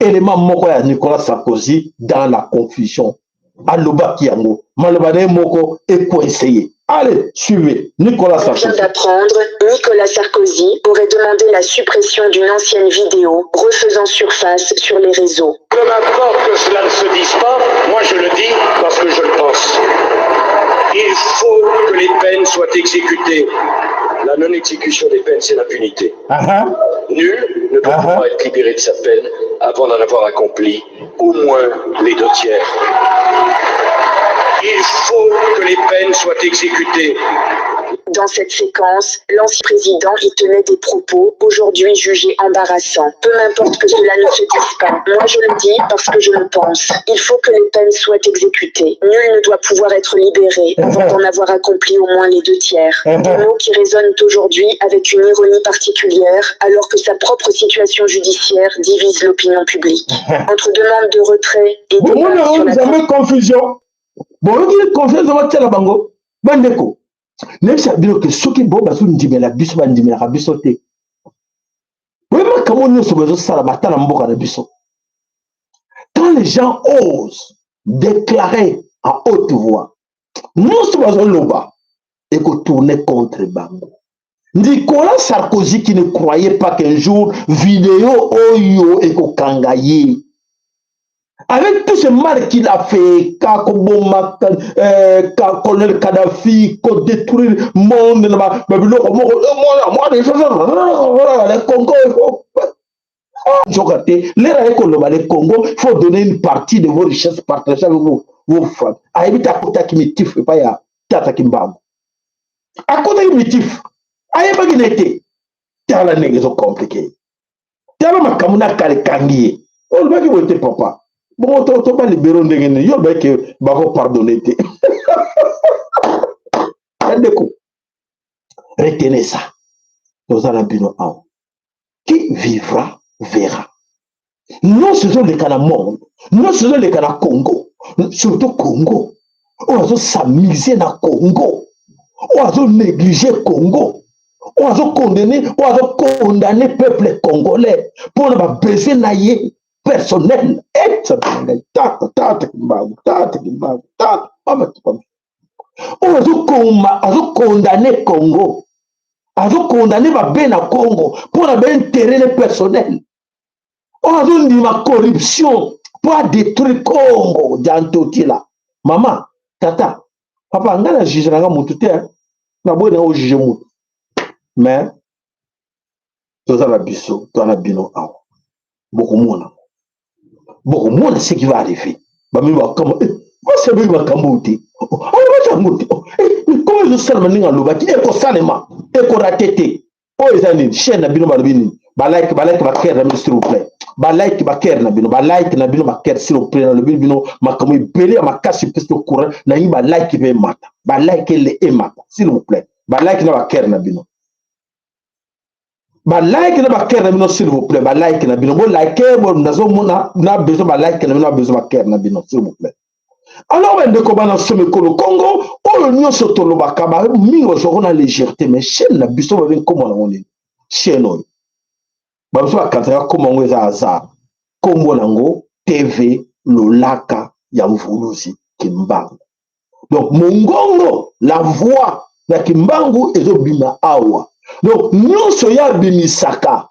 élément moko ya Nicolas Sarkozy dans la confusion alobaki yango maloba na ye moko ekoessaye. Allez, suivez. Nicolas Sarkozy. On vient d'apprendre, Nicolas Sarkozy aurait demandé la suppression d'une ancienne vidéo refaisant surface sur les réseaux. Peu m'importe que cela ne se dise pas, moi je le dis parce que je le pense. Il faut que les peines soient exécutées. La non-exécution des peines, c'est l'impunité. Nul ne peut pas être libéré de sa peine avant d'en avoir accompli au moins les 2 tiers. Il faut que les peines soient exécutées. Dans cette séquence, l'ancien président y tenait des propos aujourd'hui jugés embarrassants. Peu m'importe que cela ne se dise pas. Moi je le dis parce que je le pense. Il faut que les peines soient exécutées. Nul ne doit pouvoir être libéré avant d'en avoir accompli au moins les 2 tiers. Des mots qui résonnent aujourd'hui avec une ironie particulière alors que sa propre situation judiciaire divise l'opinion publique. Entre demande de retrait et débat sur la confusion. Bon, il confiance dans la bango. Bandeko. Même si bien que ceux qui bon basu ndimela biso bandimela biso te. Vraiment comment nous sommes ça la bataille mboka na biso. Quand les gens osent déclarer à haute voix, nous sommes loba et que tourner contre bango. Nicolas Sarkozy qui ne croyait pas qu'un jour vidéo oyo et ko kangaye. Avec tout ce mal qu'il a fait, quand colonel Kadhafi, qu'on détruit le monde, le Congo, le Congo, il faut donner une partie de vos richesses partagées avec vos femmes. À éviter à côté qui me tiffe, pas à Tata Kimbago. À côté qui me tiffe, à éviter qui n'était. T'as la négation compliquée. T'as la makamuna kalekangi. On le va qui voter papa. Bon, tu vas libérer un dégât, il va que bako pardonner. Retenez ça. Nous allons bien en. Qui vivra verra. Nous sommes les cas dans le monde. Nous sommes les cas dans le Congo. Surtout Congo. On va s'amuser dans le Congo. On va négliger le Congo. On va condamner le peuple congolais pour ne pas baisser naïe. Personnel, exceptionnel, on condamné Congo, on condamné Congo pour un intérêt personnel. On a dit ma corruption pour détruire Congo dans tout là. Maman, tata, papa, on a jugé la moutoute, on a jugé moutoute. Mais, tout ça la biso, tout ça la bino, beaucoup moins. Bon, moi, c'est ce qui va arriver. Comment je sais que salema, ratete. Oh, les chaîne na bino balbini. Like, s'il vous plaît. Like, na bino, s'il vous plaît. Le bino, makamu, belé, ma casse, piste au courant, na yi, like, ve mata. Like, le mata, s'il vous plaît. Like, na baker na bino. Like na baker na bino s'il vous plaît, like na bino, bon like bon nazo mona na besoin like na bino besoin baker na bino s'il vous plaît. Alors on de kobana somme ko Congo, o nyo soto lo bakaba mingo zo na légèreté mais chaîne na biso ba comment on est. Chaîne on. Ba biso akataka comment on za azar. Kombo nango TV Lolaka ya Mvuluzi Kimbangu. Donc Mongongo, la voix de Kimbangu ezobima awa. Donc, nous sommes bimisaka,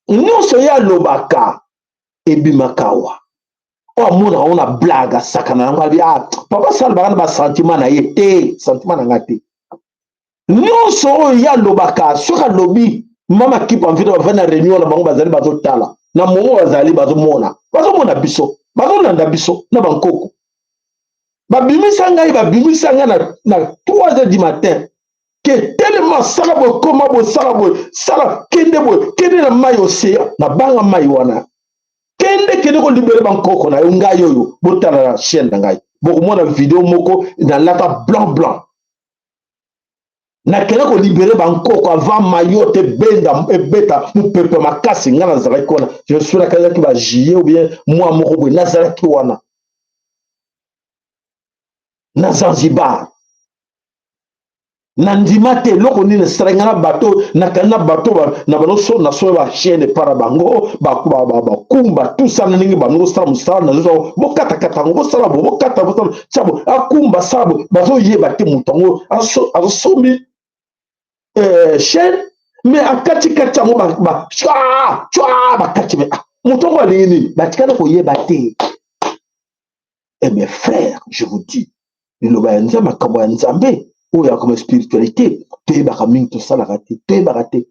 nous sommes lobaka et bimakawa. Oh, on a blague, ça, quand on a dit, ah, papa, ça, le sentiment n'a été, sentiment n'a été. Non, so, il y a l'obaka, sur un lobby, maman qui peut en faire une réunion, la banque bazali bazo tala, na momo bazali bazo mona biso, bazo nanda biso, na bankoko. Babimi sanga, na 3h du matin, que tellement salabo, komabo, salabo, kende na maille océan, na banga maille wana. Kende ko libéré bankoko na yonga yoyo botala la chaîne ngai boko mona vidéo moko na lata blanc na kende ko libéré bankoko avant mayote benda e beta mu pepe makasi ngana zala kona je suis la kaza ki ba jier ou bien moi moko bo nazala ki wana na Zanzibar nandimate loko ni ne strengana bateau na kana bateau na bano so na so ba chaîne para bango ba kumba tout ça na ningi bango stra mustra na zo bokata kata ngo stra bokata chabo akumba sabo bazo yeba te mutongo aso somi chaîne mais akati kata ngo ba chwa ba kati me mutongo alini batikana ko yeba te. Et mes frères, je vous dis, le ba nzamba kabo nzambe ou il y a comme spiritualité, tu es baramin, tout ça, la raté, tu es baraté.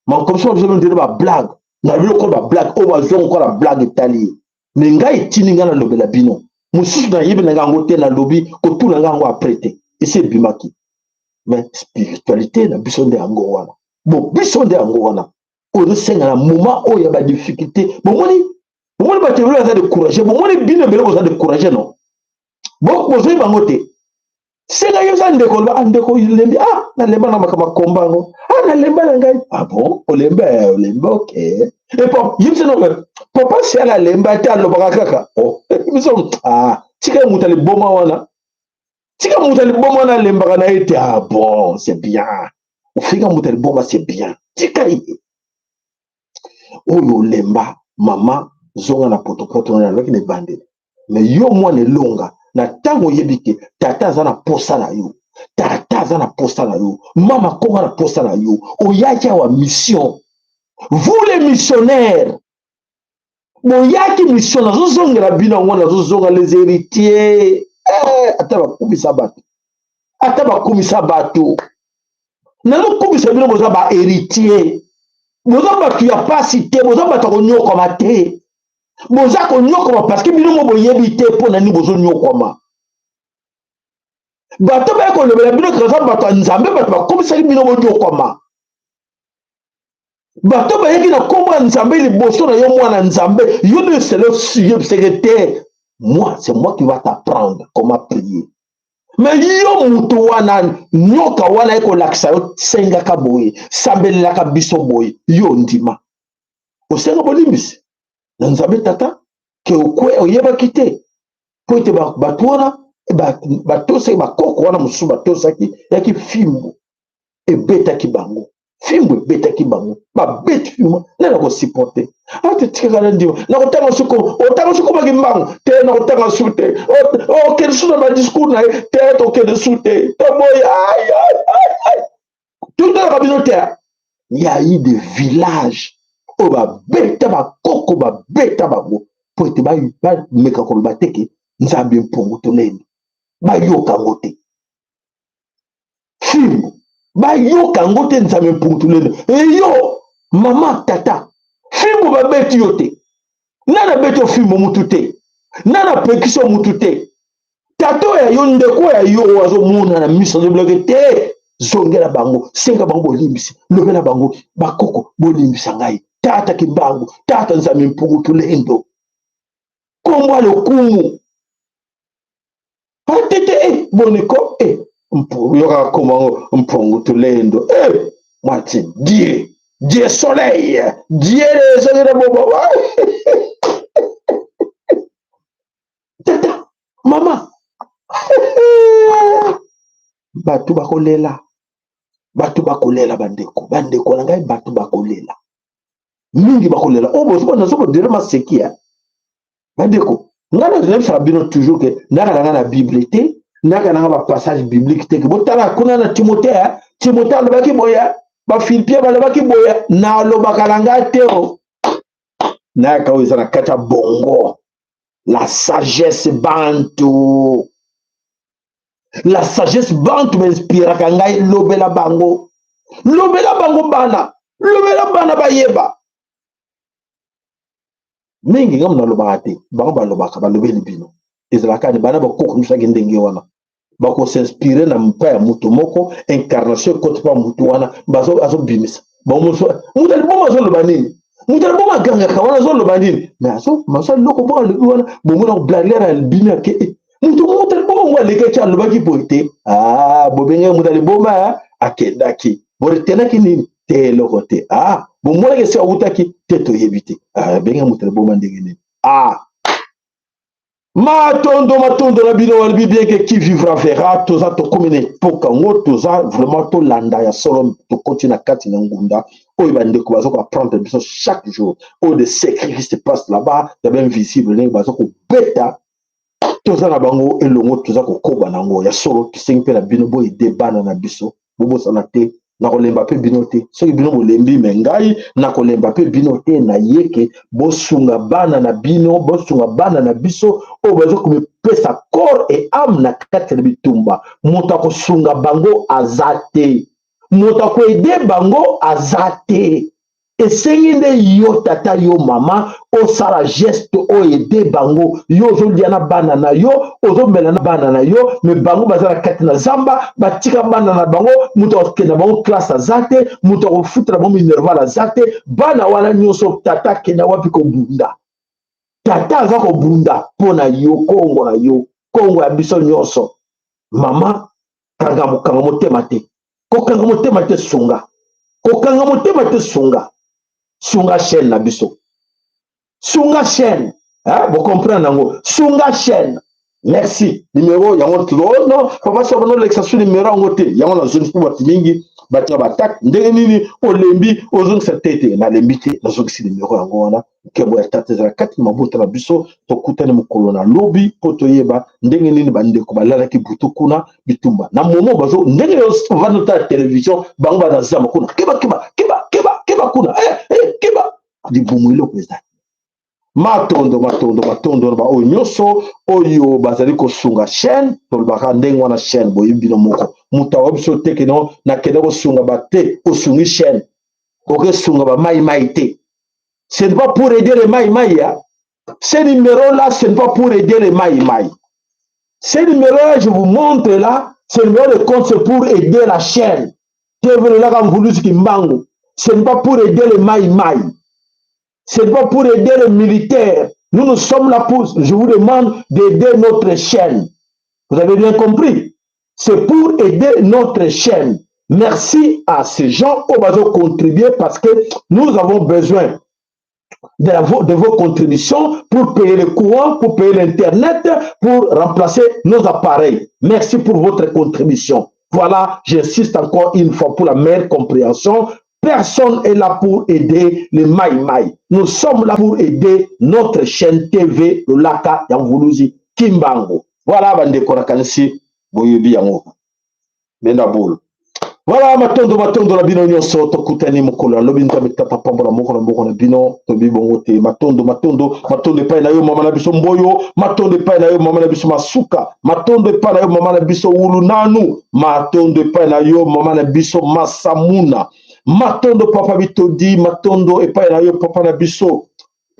Mais comme ça, je vais me dire ma blague. Na vu encore la blague, oh, bah, j'ai encore la blague italienne. Mais nga itini nga na lobby la bino. Mususu na yebe nga ngote na lobby, ko tout nga ngo apprêté. Et c'est bimaki. Mais spiritualité na bisonde ango wana. Bon, bisonde ango wana. On senga na moment où il y a des difficultés. Bon, moi, ba te vouloir ça décourager. Bon, moi, bino belo ça décourager non. Bon, moi, je vais bangote. C'est là que ndeko ba ndeko lembi na lemba na makama kombango na lemba na ngai bon olemba ok et bon yimse no papa c'est la lemba ta lo baka kaka biso tika mutali boma wana lemba na ete bon c'est bien ufika mutali boma c'est bien tika oyo lemba mama zonga na potopoto na loki ne bande mais yo moi ne longa na tango yebike tata za na posa na yo mama konga na posa na yo oyaki wa mission vous les missionnaires boyaki missionnaire zozongela bino ngona zozonga les héritiers ata bakumisa bato na kumisa bino boza ba héritier boza bato ya pasi te boza bato konyokoma te boza konyokoma parce que bino mo boyebi te mpo na nini bozonyokoma bato bakolobela bino kaza bato ya nzambe bato bakomisaki bino bonyokoma bato bayeki na kombo ya nzambe liboso na yo mwana nzambe yo de secrétaire moi c'est moi qui va t'apprendre comment prier mais yo mutu wana nyoka wana ekolakisa yo sengaka boye sambelelaka biso boye yo ndima osenga bolimbisi na nzambe tata ke okwe oyebaki te po ete bato wana batosaki bakoko wana mosusu batosaki yaki fimbu ebetaki bango babeti fimbu nde nakosupporte ate tikakala ndima nakotanga suko bakimbango te nakotanga su te okende su na badiscours na ye te tokende su te toboye tutalaka bino te ya eu des villages oyo babeta bakoko babeta bango po ete bameka koloba teke nzambe mpongo tolende bayoka yango te fimbu bayoka yango te nzambe mpongo tolende eyo mama tata fimbu babeti yo te nana beti yo fimbu mutu te nana pekiso mutu te tata oyo ya yo ndeko ya yo oyo azomona na miso azobloke te zongela bango senga bango bolimbisi lobela bango bakoko bolimbisa ngai tata kimbangu tata nzambe mpongo tolendo kombo lokumu atete boniko yoka kombo mpongo tolendo mwati Dieu soleil Dieu les bobo tata mama batu bakolela bandeko na ngai batu bakolela mingi bakolela bozo nazo kodela maseki bandeko ngana nzemsa bino toujours que naka na bible te naka na ba passage biblique te que botala kuna na Timothée alobaki boya ba Philippiens balobaki boya na lobaka langa te naka oza na kata bongo La sagesse bantu. La sagesse bantu m'inspire kangai lobela bango. Lobela bango bana. Lobela bana bayeba. Mingi ngam na lobaka te. Bango ba lobaka ba lobeli bino. Ezalaka ni bana ba koko musaki ndenge wana. Bako s'inspirer na mpa ya mutu moko incarnation kote pa mutu wana bazo azo bimisa. Ba mutu mutali boma zo loba nini? Mutali boma ganga ka wana zo loba nini? Mais azo maso loko bo le wana bomo na blaguer al bimia ke mutu mutali boma ngwa leke cha loba ki poite. Ah bobenge mutali boma akendaki. Bore tenaki nini? Te loko te. Ah bomo ke se utaki te to yebite. Ah benga mutali boma ndenge nini? Ah matondo na bino walbi bien que qui vivra verra toza to komene poka ngo toza vraiment to landa ya solo to continue kati na ngunda oyo bande ko bazo ko apprendre biso chaque jour au de secret qui se passe là-bas ya bien visible ndenge bazo ko beta toza na bango elongo toza ko koba nango ya solo kisengi pe na bino boy debana na biso bobo sana te na kolemba pe bino te soki bino bolembi me ngai na kolemba pe bino te na yeke bosunga bana na bino bosunga bana na biso oyo bazo komipesa corps et âme na kati na bitumba moto akosunga bango aza te moto akoede bango aza te esengi nde yo tata yo mama osala geste oyo ede bango yo ozolia na bana na yo ozomela na bana na yo me bango baza na kati na zamba batika bana na bango moto akokende na bango classe aza te moto akofuta na bango minerval aza te bana wana nyonso tata akende wapi kobunda tata aza kobunda mpo na yo kongo na yo kongo ya biso nyonso mama kanga motema te kokanga motema te sunga kokanga motema te sunga sunga chaîne na biso sunga chaîne hein vous comprenez nango sunga chaîne merci numéro yango tilo non papa so no l'exception numéro yango te yango na zone pour bati mingi batia batak ndenge nini olembi ozong sa tete na lembi te na zong si numéro yango wana kebo ya tete za kati mabuta na biso to kutana mukolo na lobby poto yeba ndenge nini bande ko balala ki butu kuna bitumba na momo bazo ndenge yo vano ta télévision bango ba zama kuna keba kuna keba di bumuilo kweza matondo ba onyoso oyo bazali ko sunga chaîne to baka ndenge wana chaîne boyibino moko muta wabiso tekeno na kende ko sunga bate ko sungi chaîne ko sunga ba mai te. Ce n'est pas pour aider les mai hein. Ce numéro là ce n'est pas pour aider les mai. Ce numéro là je vous montre là ce numéro de compte c'est pour aider la chaîne. Ce n'est pas pour aider les mai. Ce n'est pas pour aider les militaires. Nous sommes là pour, je vous demande d'aider notre chaîne. Vous avez bien compris? C'est pour aider notre chaîne. Merci à ces gens qui ont contribué parce que nous avons besoin de vos contributions pour payer le courant, pour payer l'internet, pour remplacer nos appareils. Merci pour votre contribution. Voilà, j'insiste encore une fois pour la meilleure compréhension. Personne n'est là pour aider les Maï. Nous sommes là pour aider notre chaîne TV, le Laka Yangoulouzi Kimbango. Voilà, bande korakansi, boyobi yango. Benaboul. Voilà, matondo la bino nyonso to kutani mokolo lobi ntabeta papa mbola moko na bino to bibongo te matondo pa na yo mama na biso mboyo matondo pa na yo mama na biso masuka matondo pa na yo mama na biso ulunanu matondo pa na yo mama na biso masamuna matondo papa bitodi matondo epai na yo papa na biso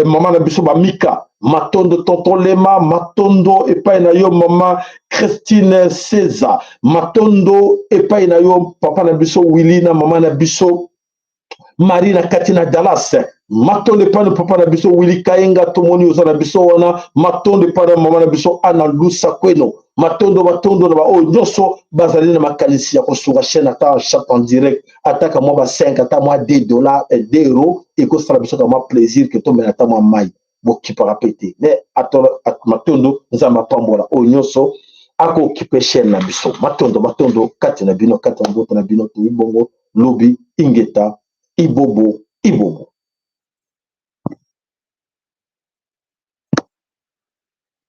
mama na biso bamika matondo tonton Lema matondo epai na yo mama Christine César matondo epai na yo papa na biso Willy na mama na biso Marie na Katina Dallas matondo epai na papa na biso Willy Kayenga tomoni oza na biso wana matondo epai na mama na biso Ana Lusa Kweno matondo na ba o nyonso bazali na makanisi ya kosunga chaîne ata chat en direct ataka moi ba 5 ata moi $2 €, et ko sala biso ka moi plaisir que to mena ata moi mai boki para péter mais atolo matondo nzamba pambola o nyonso ako occupé chaîne na biso matondo kati na bino kati na bino to ibongo lobi ingeta ibobo